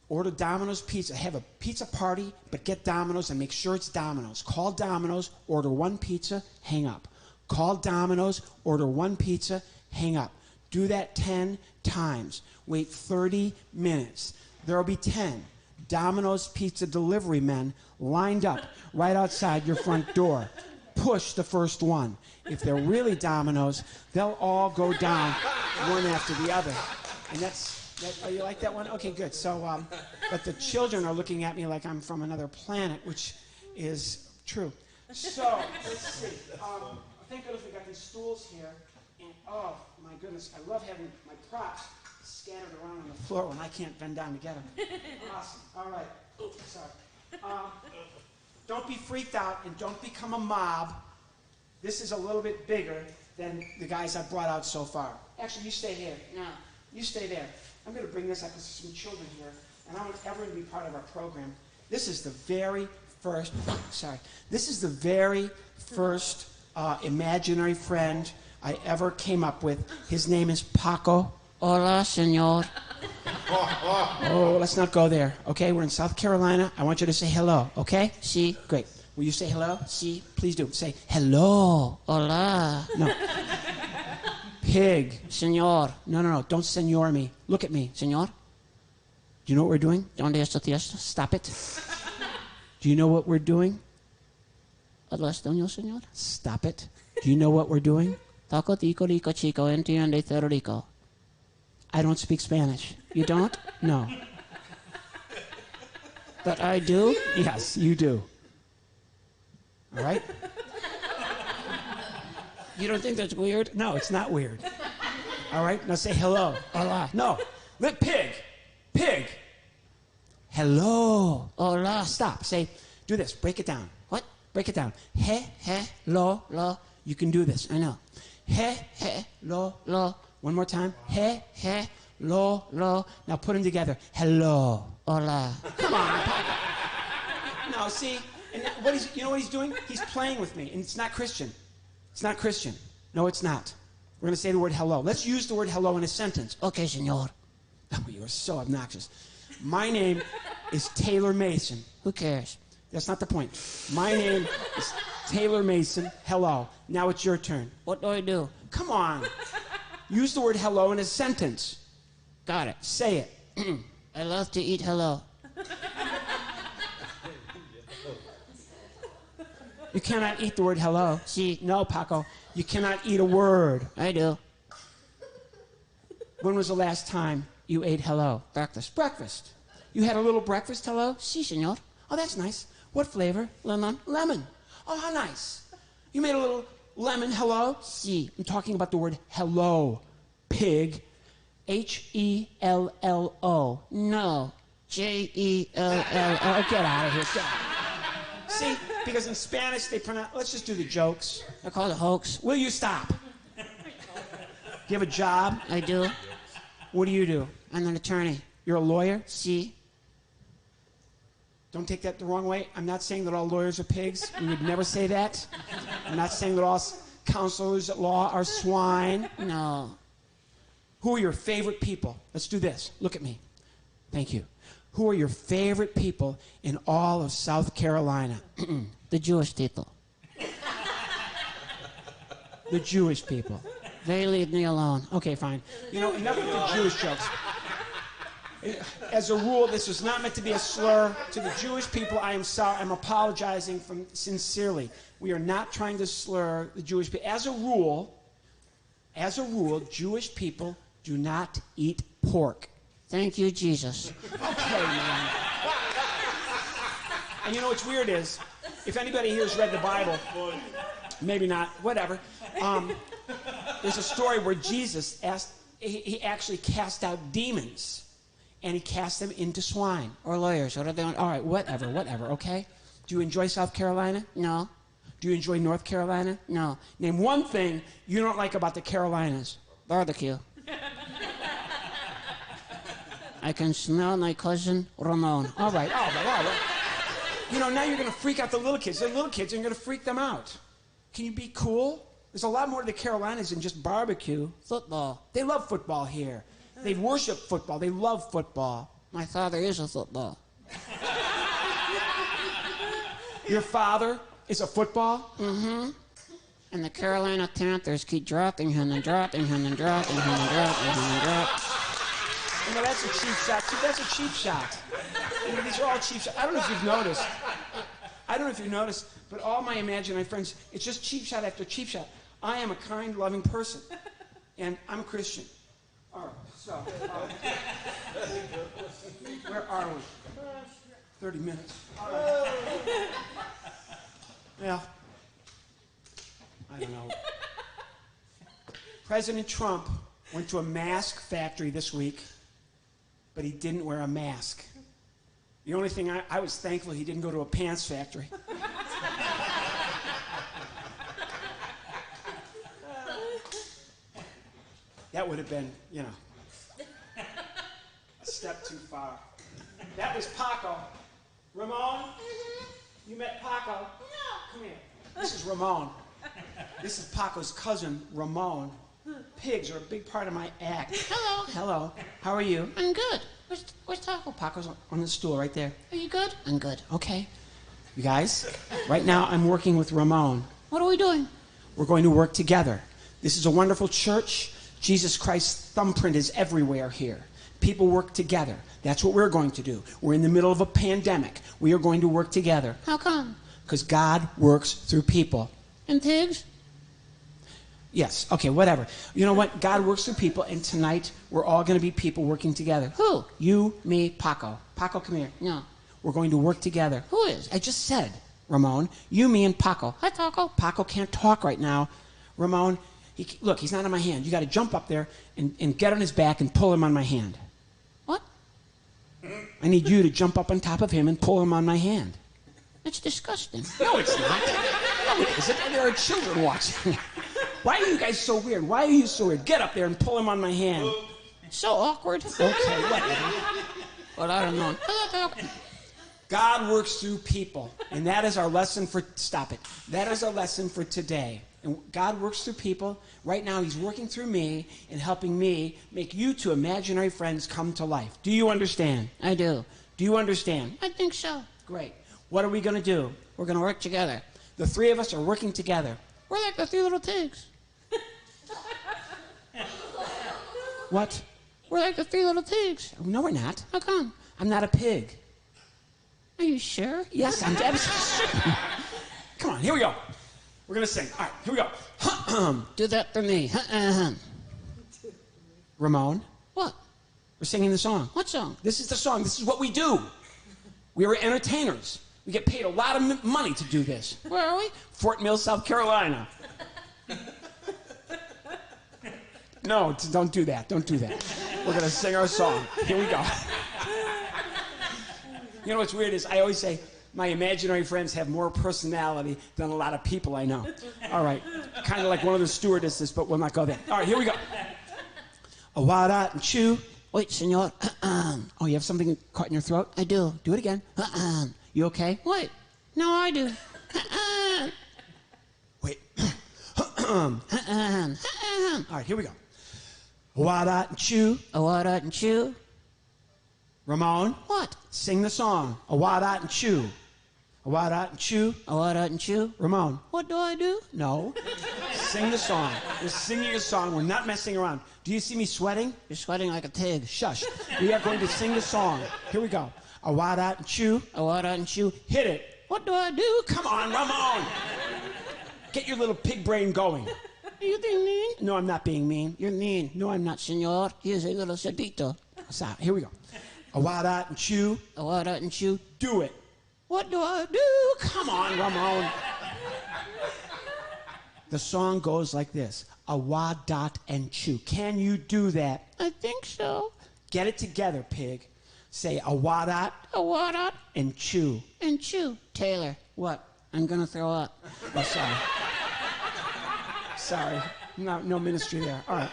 S5: Order Domino's Pizza. Have a pizza party, but get Domino's and make sure it's Domino's. Call Domino's, order one pizza, hang up. Call Domino's, order one pizza, hang up. Do that 10 times. Wait 30 minutes. There will be 10 Domino's pizza delivery men lined up right outside your front door. Push the first one. If they're really Domino's, they'll all go down one after the other. And oh, you like that one? Okay, good. So, but the children are looking at me like I'm from another planet, which is true. So, let's see. Thank goodness we got these stools here. And, oh, my goodness, I love having my props scattered around on the floor when I can't bend down to get them. Awesome. All right. Oops, sorry. Don't be freaked out and don't become a mob. This is a little bit bigger than the guys I've brought out so far. Actually, you stay here. No, you stay there. I'm going to bring this up because there's some children here, and I want everyone to be part of our program. This is the very first, imaginary friend I ever came up with. His name is Paco.
S6: Hola, senor.
S5: Oh, let's not go there, okay? We're in South Carolina. I want you to say hello, okay?
S6: Si.
S5: Great. Will you say hello?
S6: Si.
S5: Please do. Say hello.
S6: Hola.
S5: No. Pig.
S6: Senor.
S5: No. Don't senor me. Look at me.
S6: Senor.
S5: Do you know what we're doing?
S6: ¿Dónde está tiesto?
S5: Stop it. Do you know what we're doing?
S6: ¿Hablas español, señor?
S5: Stop it. Do you know what we're doing?
S6: Taco, tico, rico, chico, entiende, Federico.
S5: I don't speak Spanish.
S6: You don't?
S5: No.
S6: But I do?
S5: Yes, you do. All right?
S6: You don't think that's weird?
S5: No, it's not weird. All right? Now say hello.
S6: Hola.
S5: No. Pig. Pig. Hello.
S6: Hola.
S5: Stop. Say, do this. Break it down.
S6: What?
S5: Break it down. Lo. You can do this.
S6: I know.
S5: Lo.
S6: Lo.
S5: One more time. Lo. Now put them together. Hello.
S6: Hola.
S5: Come on. No, see? And you know what he's doing? He's playing with me, and it's not Christian. It's not Christian. No, it's not. We're going to say the word hello. Let's use the word hello in a sentence.
S6: Okay, senor.
S5: Oh, you are so obnoxious. My name is Taylor Mason.
S6: Who cares?
S5: That's not the point. My name is Taylor Mason. Hello. Now it's your turn.
S6: What do I do?
S5: Come on. Use the word hello in a sentence.
S6: Got it.
S5: Say it.
S6: I love to eat hello.
S5: You cannot eat the word hello.
S6: Si.
S5: No, Paco. You cannot eat a word.
S6: I do.
S5: When was the last time you ate hello?
S6: Breakfast.
S5: Breakfast. You had a little breakfast hello?
S6: Si, senor.
S5: Oh, that's nice. What flavor?
S6: Lemon.
S5: Lemon. Oh, how nice. You made a little lemon hello?
S6: Si.
S5: I'm talking about the word hello, pig. Hello.
S6: No. Jello.
S5: Oh, get out of here. Get out. See, because in Spanish they pronounce. Let's just do the jokes.
S6: I call it a hoax.
S5: Will you stop? Do you have a job?
S6: I do.
S5: What do you do?
S6: I'm an attorney.
S5: You're a lawyer?
S6: See?
S5: Don't take that the wrong way. I'm not saying that all lawyers are pigs. We would never say that. I'm not saying that all counselors at law are swine.
S6: No.
S5: Who are your favorite people? Let's do this. Look at me. Thank you. Who are your favorite people in all of South Carolina?
S6: The Jewish people.
S5: The Jewish people.
S6: They leave me alone.
S5: Okay, fine. You know, enough with the Jewish jokes. As a rule, this was not meant to be a slur to the Jewish people. I am sorry. I'm apologizing sincerely. We are not trying to slur the Jewish people. As a rule, Jewish people do not eat pork.
S6: Thank you, Jesus.
S5: Okay, man. And you know what's weird is, if anybody here has read the Bible, maybe not, whatever. There's a story where Jesus he actually cast out demons. And he cast them into swine.
S6: Or lawyers. What are they on?
S5: All right, whatever, okay? Do you enjoy South Carolina?
S6: No.
S5: Do you enjoy North Carolina?
S6: No.
S5: Name one thing you don't like about the Carolinas.
S6: Barbecue. I can smell my cousin Ramon.
S5: All right. You know, now you're going to freak out the little kids. The little kids are going to freak them out. Can you be cool? There's a lot more to the Carolinas than just barbecue.
S6: Football.
S5: They love football here. They worship football. They love football.
S6: My father is a football.
S5: Your father is a football?
S6: Mm-hmm. And the Carolina Panthers keep dropping him and dropping him and dropping him and dropping him and dropping.
S5: You know, that's a cheap shot, too. That's a cheap shot. You know, these are all cheap shots. I don't know if you've noticed, but all my imaginary friends, it's just cheap shot after cheap shot. I am a kind, loving person, and I'm a Christian. All right, so, where are we? 30 minutes. Well, I don't know. President Trump went to a mask factory this week, but he didn't wear a mask. The only thing I was thankful he didn't go to a pants factory. That would have been, you know, a step too far. That was Paco. Ramon? You met Paco? No. Come here. This is Ramon. This is Paco's cousin, Ramon. Pigs are a big part of my act.
S6: Hello.
S5: Hello. How are you?
S6: I'm good. Where's Taco?
S5: Paco's on the stool right there.
S6: Are you good?
S5: I'm good. Okay. You guys, right now I'm working with Ramon.
S6: What are we doing?
S5: We're going to work together. This is a wonderful church. Jesus Christ's thumbprint is everywhere here. People work together. That's what we're going to do. We're in the middle of a pandemic. We are going to work together.
S6: How come?
S5: Because God works through people.
S6: And pigs?
S5: Yes. Okay, whatever. You know what? God works through people, and tonight we're all going to be people working together.
S6: Who?
S5: You, me, Paco. Paco, come here.
S6: No.
S5: We're going to work together.
S6: Who is?
S5: I just said, Ramon. You, me, and Paco.
S6: Hi, Taco.
S5: Paco can't talk right now. Ramon, look, he's not on my hand. You got to jump up there and get on his back and pull him on my hand.
S6: What?
S5: I need you to jump up on top of him and pull him on my hand.
S6: It's disgusting.
S5: No, it's not. No, it isn't. There are children watching. Why are you guys so weird? Why are you so weird? Get up there and pull him on my hand.
S6: So awkward.
S5: Okay, whatever.
S6: But I don't know. Hello, Taco.
S5: God works through people, and that is our lesson for, stop it. That is our lesson for today. And God works through people. Right now, he's working through me and helping me make you two imaginary friends come to life. Do you understand?
S6: I do.
S5: Do you understand?
S6: I think so.
S5: Great. What are we going to do?
S6: We're going to work together.
S5: The three of us are working together.
S6: We're like the three little pigs.
S5: What?
S6: We're like the three little pigs.
S5: No, we're not.
S6: How come?
S5: I'm not a pig.
S6: Are you sure?
S5: Yes, I'm absolutely sure. Come on, here we go. We're going to sing. All right, here we go.
S6: Do that for me.
S5: Ramon,
S6: What?
S5: we're singing the song.
S6: What song?
S5: This is the song. This is what we do. We are entertainers. We get paid a lot of money to do this.
S6: Where are we?
S5: Fort Mill, South Carolina. No, don't do that. Don't do that. We're going to sing our song. Here we go. You know what's weird is I always say, My imaginary friends have more personality than a lot of people I know. All right. Kind of like one of the stewardesses, but we'll not go there. All right, here we go. A wada and chew.
S6: Wait, senor.
S5: Oh, you have something caught in your throat?
S6: I do.
S5: Do it again. You okay?
S6: Wait. No, I do.
S5: Wait. All right, here we go. A wada and chew.
S6: A wada and chew.
S5: Ramon,
S6: What?
S5: sing the song. A wada and chew. A wada and chew.
S6: A wada and chew.
S5: Ramon,
S6: What do I do?
S5: no. Sing the song. We're singing a song. We're not messing around. Do you see me sweating?
S6: You're sweating like a pig.
S5: Shush. We are going to sing the song. Here we go. A wada and chew.
S6: A wada and chew.
S5: Hit it.
S6: What do I do?
S5: Come on, Ramon. Get your little pig brain going.
S6: Are you being mean?
S5: No, I'm not being mean.
S6: You're mean.
S5: No, I'm not.
S6: Senor, here's a little cepito.
S5: Stop. Here we go. A wada and chew.
S6: A wada and chew.
S5: Do it.
S6: What do I do?
S5: Come on, Ramon. The song goes like this. A wa dot and chew. Can you do that?
S6: I think so.
S5: Get it together, pig. Say a wa dot
S6: A wada
S5: and chew.
S6: and chew. Taylor,
S5: What?
S6: I'm gonna throw up.
S5: Oh, sorry. Sorry. No ministry there. All right.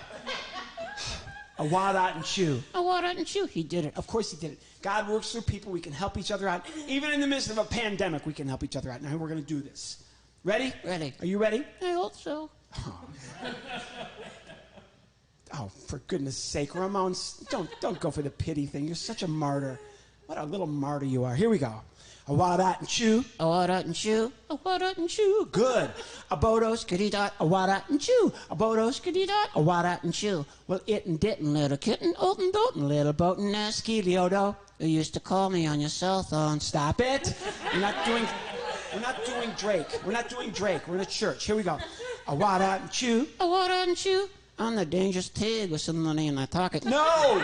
S5: A wa dot and chew.
S6: A wada and chew. He did it.
S5: Of course he did it. God works through people. We can help each other out. Even in the midst of a pandemic, we can help each other out. Now we're going to do this. Ready?
S6: Ready.
S5: Are you ready?
S6: I hope so.
S5: Oh, for goodness sake, Ramon, don't go for the pity thing. You're such a martyr. What a little martyr you are. Here we go. A wa dot and chew.
S6: A wada and chew. A wada and chew.
S5: Good. A bodos.
S6: Skitty dot.
S5: A wa dot and chew. A bodos.
S6: Skitty dot.
S5: A wa dot and chew.
S6: Well, it and didn't, little kitten, oten doten, little boatin' nasky Leodo. You used to call me on your cell phone.
S5: Stop it. We're not doing Drake. We're not doing Drake. We're in a church. Here we go. A wa dot and chew.
S6: A wada and chew. I'm the dangerous pig with some money in my pocket.
S5: No!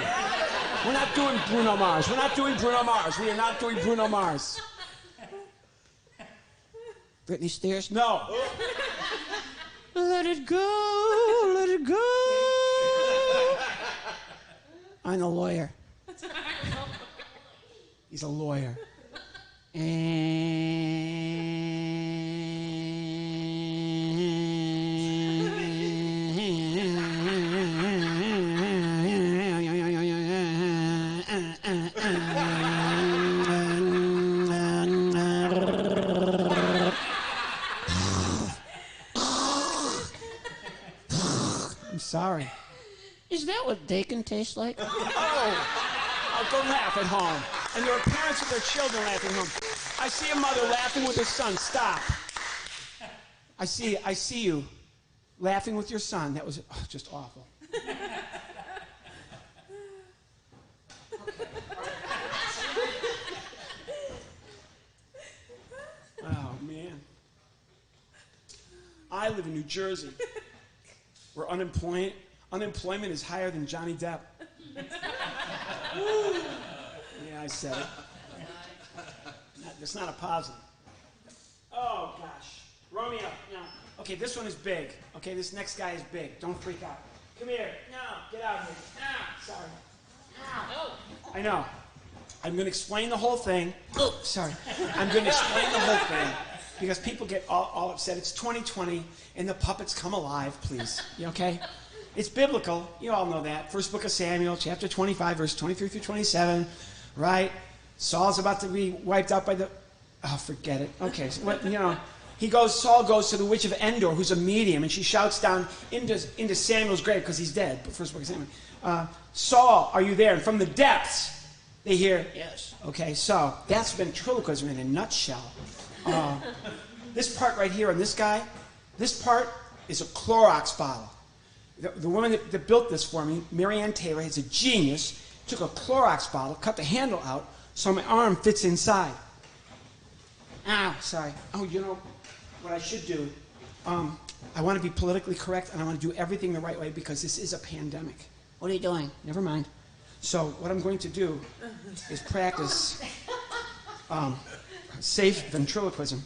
S5: We're not doing Bruno Mars. We're not doing Bruno Mars. We are not doing Bruno Mars.
S6: Britney Spears.
S5: No.
S6: Let it go, let it go. I'm a lawyer.
S5: He's a lawyer. I'm sorry.
S6: Is that what bacon tastes like?
S5: I'll go laugh at home. And there are parents with their children laughing at home. I see a mother laughing with her son. Stop. I see you laughing with your son. That was just awful. Oh, man. I live in New Jersey, where unemployment is higher than Johnny Depp. Yeah, I said it. That's not a positive. Oh, gosh. Romeo. No. Okay, this one is big. Okay, this next guy is big. Don't freak out. Come here. No, get out of here. No, sorry. No. I know. I'm going to explain the whole thing. Oh, sorry. I'm going to explain the whole thing because people get all upset. It's 2020 and the puppets come alive, please. You okay? It's biblical. You all know that. First book of Samuel, chapter 25, verse 23 through 27, right? Saul's about to be wiped out by the... Oh, forget it. Okay, so Saul goes to the witch of Endor, who's a medium, and she shouts down into Samuel's grave because he's dead. But first book of Samuel. Saul, are you there? And from the depths, they hear, yes. Okay, so that's ventriloquism in a nutshell. This part right here on this guy, this part is a Clorox bottle. The woman that built this for me, Marianne Taylor, is a genius, took a Clorox bottle, cut the handle out, so my arm fits inside. Ow, sorry. Oh, you know what I should do? I want to be politically correct, and I want to do everything the right way because this is a pandemic.
S6: What are you doing?
S5: Never mind. So what I'm going to do is practice safe ventriloquism.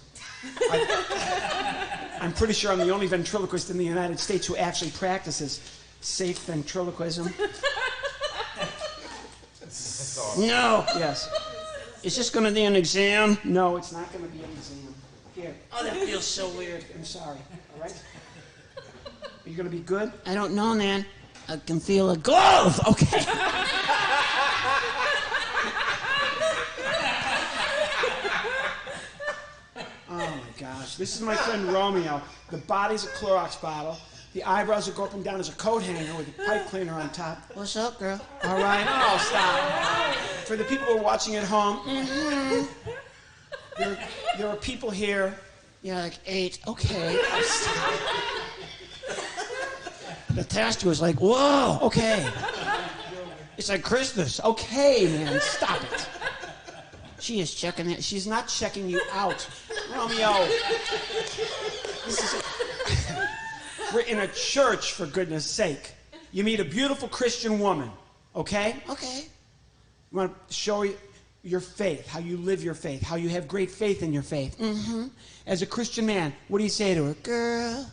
S5: I'm pretty sure I'm the only ventriloquist in the United States who actually practices safe ventriloquism.
S6: No.
S5: Yes. Is this going to be an exam? No, it's not going to be an exam. Here. Oh, that feels so weird. I'm sorry. All right? Are you going to be good?
S6: I don't know, man. I can feel a glove.
S5: Okay. Oh, my gosh. This is my friend Romeo. The body's a Clorox bottle. The eyebrows will go up and down as a coat hanger with a pipe cleaner on top.
S6: What's up, girl?
S5: All right. Oh, stop. For the people who are watching at home, there are people here.
S6: Yeah, like 8.
S5: Okay. Oh, stop.
S6: The taster was like, whoa.
S5: Okay. It's like Christmas. Okay, man. Stop it.
S6: She is checking it.
S5: She's not checking you out. Romeo. We're in a church, for goodness sake. You meet a beautiful Christian woman, okay?
S6: Okay.
S5: You want to show your faith, how you live your faith, how you have great faith in your faith.
S6: Mm-hmm.
S5: As a Christian man, what do you say to her?
S6: Girl.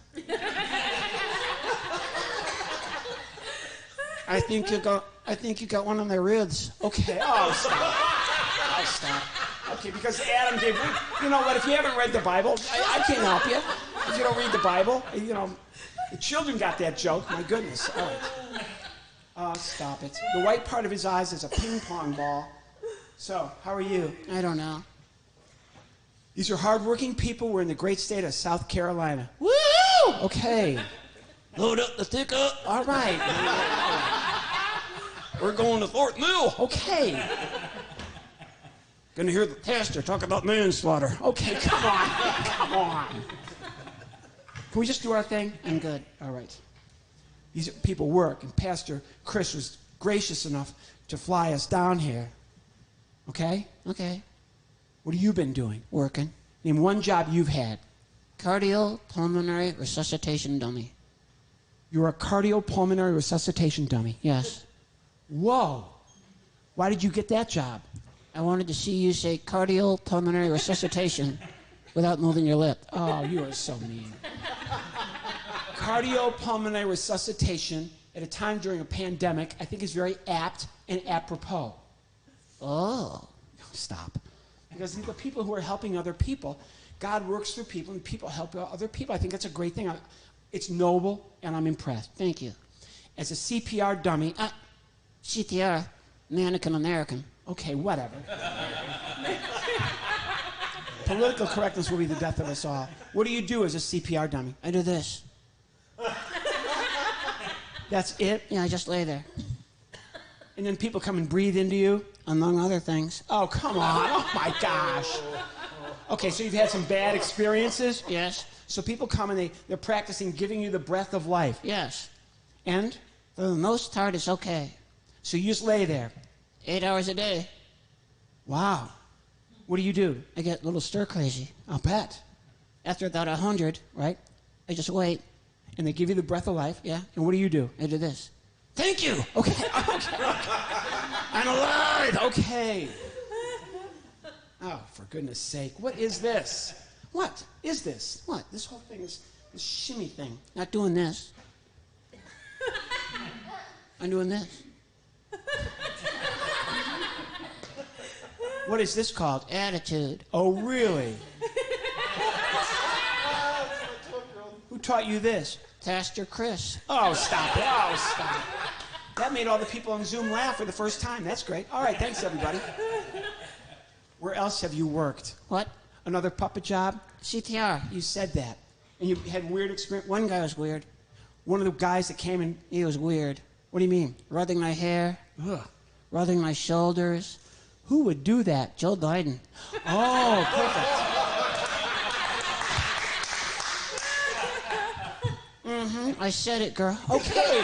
S6: I think you got one on the ribs.
S5: Okay. Oh, stop. Oh, stop. Okay, because Adam gave... You know what? If you haven't read the Bible, I can't help you. If you don't read the Bible, you know... The children got that joke. My goodness. All right. Oh, stop it. The white part of his eyes is a ping pong ball. So, how are you?
S6: I don't know.
S5: These are hardworking people. We're in the great state of South Carolina.
S6: Woo!
S5: Okay.
S6: Load up the pickup.
S5: All right.
S6: We're going to Fort Mill.
S5: Okay.
S6: Gonna hear the pastor talk about manslaughter.
S5: Okay, come on. Come on. Can we just do our thing?
S6: I'm good.
S5: All right. These people work, and Pastor Chris was gracious enough to fly us down here. Okay?
S6: Okay.
S5: What have you been doing?
S6: Working.
S5: Name one job you've had.
S6: Cardiopulmonary resuscitation dummy.
S5: You're a cardiopulmonary resuscitation dummy.
S6: Yes.
S5: Whoa. Why did you get that job?
S6: I wanted to see you say cardiopulmonary resuscitation without moving your lip.
S5: Oh, you are so mean. Cardiopulmonary resuscitation at a time during a pandemic, I think is very apt and apropos.
S6: Oh.
S5: Stop. Because the people who are helping other people, God works through people and people help other people. I think that's a great thing. It's noble and I'm impressed.
S6: Thank you.
S5: As a CPR dummy,
S6: CTR, Mannequin American.
S5: okay, whatever. Political correctness will be the death of us all. What do you do as a CPR dummy?
S6: I do this.
S5: That's it?
S6: Yeah, I just lay there.
S5: And then people come and breathe into you?
S6: Among other things.
S5: Oh, come on. Oh, my gosh. Okay, so you've had some bad experiences?
S6: Yes.
S5: So people come and they're practicing giving you the breath of life.
S6: Yes.
S5: And?
S6: For the most part, it's okay.
S5: So you just lay there.
S6: 8 hours a day.
S5: Wow. What do you do?
S6: I get a little stir crazy.
S5: I'll bet.
S6: After about 100, right? I just wait.
S5: And they give you the breath of life?
S6: Yeah.
S5: And what do you do?
S6: I do this.
S5: Thank you. Okay. I'm alive. Okay. Oh, for goodness sake. What is this? What is this? What? This whole thing is this shimmy thing.
S6: Not doing this. I'm doing this.
S5: What is this called?
S6: Attitude.
S5: Oh, really? Who taught you this?
S6: Pastor Chris.
S5: Oh, stop it. Oh, stop it. That made all the people on Zoom laugh for the first time. That's great. All right, thanks, everybody. Where else have you worked?
S6: What?
S5: Another puppet job?
S6: CTR.
S5: You said that. And you had weird experience?
S6: One guy was weird.
S5: One of the guys that came in,
S6: He was weird.
S5: what do you mean?
S6: Rubbing my hair,
S5: Ugh.
S6: rubbing my shoulders.
S5: Who would do that?
S6: Joe Biden.
S5: Oh, perfect.
S6: I said it, girl.
S5: Okay.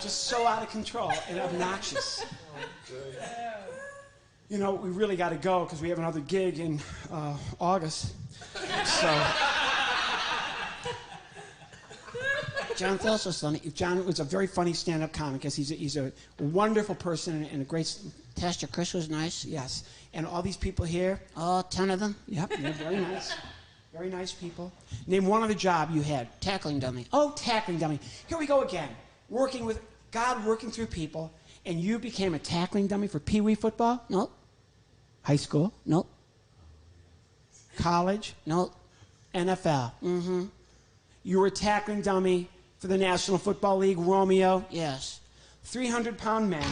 S5: Just so out of control and obnoxious. You know, we really got to go because we have another gig in August. So,
S6: John Phillips was funny.
S5: John was a very funny stand-up comic. Because he's a wonderful person and a great.
S6: Pastor Chris was nice.
S5: Yes, and all these people here.
S6: All 10 of them.
S5: Yep, they're very nice. Very nice people. Name one other job you had.
S6: Tackling dummy.
S5: Oh, tackling dummy. Here we go again. Working with God, working through people, and you became a tackling dummy for Pee Wee football?
S6: Nope.
S5: High school?
S6: Nope.
S5: College?
S6: Nope.
S5: NFL?
S6: Mm-hmm.
S5: You were a tackling dummy for the National Football League, Romeo?
S6: Yes.
S5: 300-pound men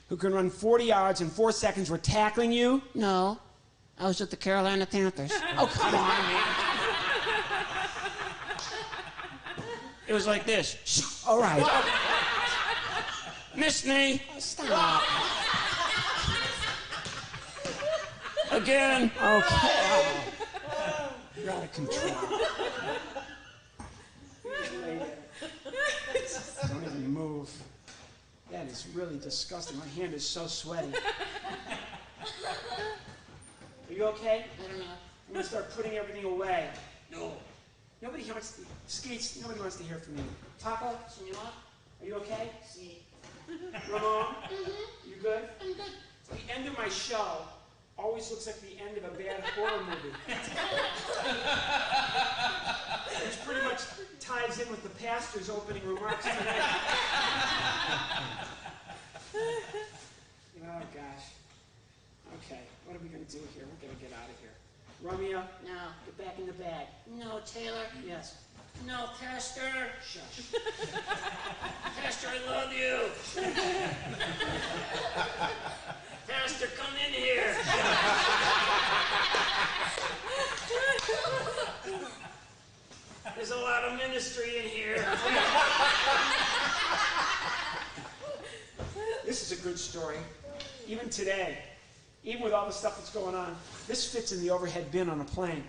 S5: who can run 40 yards in 4 seconds were tackling you?
S6: No. I was with the Carolina Panthers.
S5: Oh, come on, man.
S6: It was like this.
S5: All right.
S6: Miss me.
S5: Stop.
S6: Again.
S5: Okay. You're out of control. Don't even move. That is really disgusting. My hand is so sweaty. Are you okay?
S6: I don't know.
S5: I'm going to start putting everything away.
S6: No.
S5: Nobody wants to, Skates, nobody wants to hear from you. Papa,
S6: Senor?
S5: are you okay?
S6: Si.
S5: Ramon,
S6: Mm-hmm.
S5: you good?
S6: I'm good.
S5: The end of my show always looks like the end of a bad horror movie. Which pretty much ties in with the pastor's opening remarks today. Oh, gosh. Okay, what are we going to do here? We're going to get out of here. Romeo,
S6: No.
S5: get back in the bag.
S6: No, Taylor.
S5: Yes.
S6: No, Pastor.
S5: Shush.
S6: Pastor, I love you. Pastor, come in here. There's a lot of ministry in here.
S5: This is a good story. Even today, even with all the stuff that's going on, this fits in the overhead bin on a plane.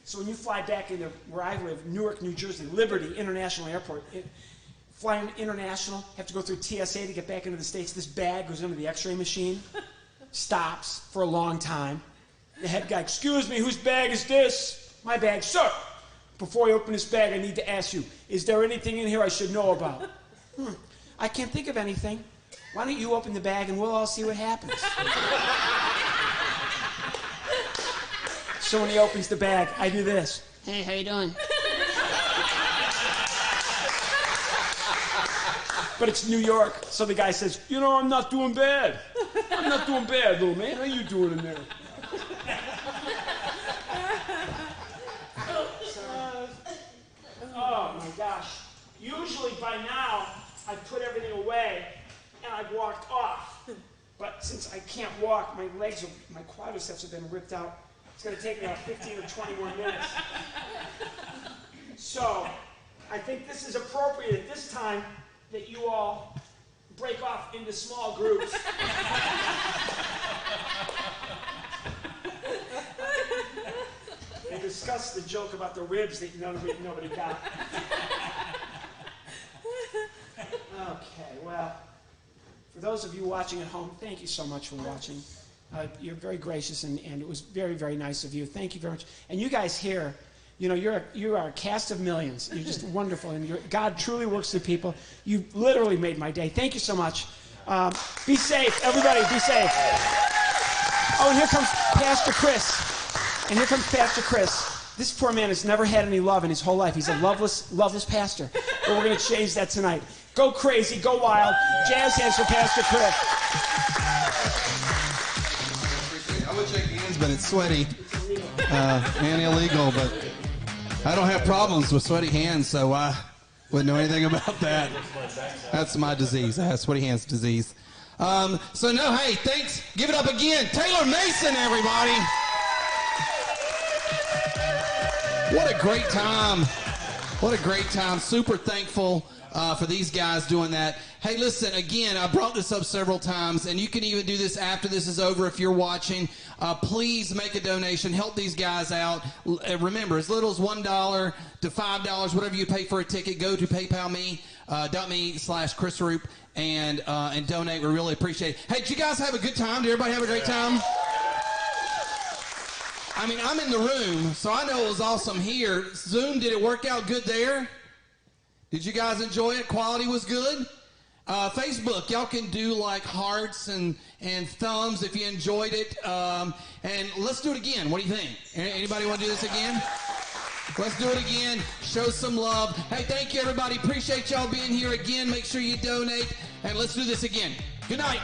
S5: So when you fly back into where I live, Newark, New Jersey, Liberty International Airport, flying international, have to go through TSA to get back into the States. This bag goes into the x-ray machine, stops for a long time. The head guy, excuse me, whose bag is this? My bag. Sir, before I open this bag, I need to ask you, is there anything in here I should know about? I can't think of anything. Why don't you open the bag and we'll all see what happens? So when he opens the bag, I do this.
S6: Hey, how you doing?
S5: But it's New York, so the guy says, you know, I'm not doing bad. I'm not doing bad, little man. How you doing in there? Oh, my gosh. Usually by now, I've put everything away and I've walked off. But since I can't walk, my quadriceps have been ripped out. It's going to take me about 15 or 20 more minutes. So, I think this is appropriate at this time that you all break off into small groups. And discuss the joke about the ribs that nobody got. Okay, well, for those of you watching at home, thank you so much for watching. You're very gracious, and it was very, very nice of you. Thank you very much. And you guys here, you know, you are a cast of millions. You're just wonderful, and God truly works through people. You literally made my day. Thank you so much. Be safe, everybody. Be safe. Oh, and here comes Pastor Chris. And here comes Pastor Chris. This poor man has never had any love in his whole life. He's a loveless pastor. But we're going to change that tonight. Go crazy, go wild. Jazz hands for Pastor Chris.
S3: I would shake hands, but it's sweaty and illegal. But I don't have problems with sweaty hands, so I wouldn't know anything about that. That's my disease. I have sweaty hands disease. So no, hey, thanks. Give it up again, Taylor Mason, everybody. What a great time. What a great time. Super thankful for these guys doing that. Hey, listen, again, I brought this up several times, and you can even do this after this is over if you're watching. Please make a donation. Help these guys out. Remember, as little as $1 to $5, whatever you pay for a ticket, go to paypal.me/Chris Roop and donate. We really appreciate it. Hey, did you guys have a good time? Did everybody have a great time? I mean, I'm in the room, so I know it was awesome here. Zoom, did it work out good there? Did you guys enjoy it? Quality was good? Facebook, y'all can do like hearts and thumbs if you enjoyed it. And let's do it again. What do you think? Anybody want to do this again? Let's do it again. Show some love. Hey, thank you, everybody. Appreciate y'all being here again. Make sure you donate, and let's do this again. Good night.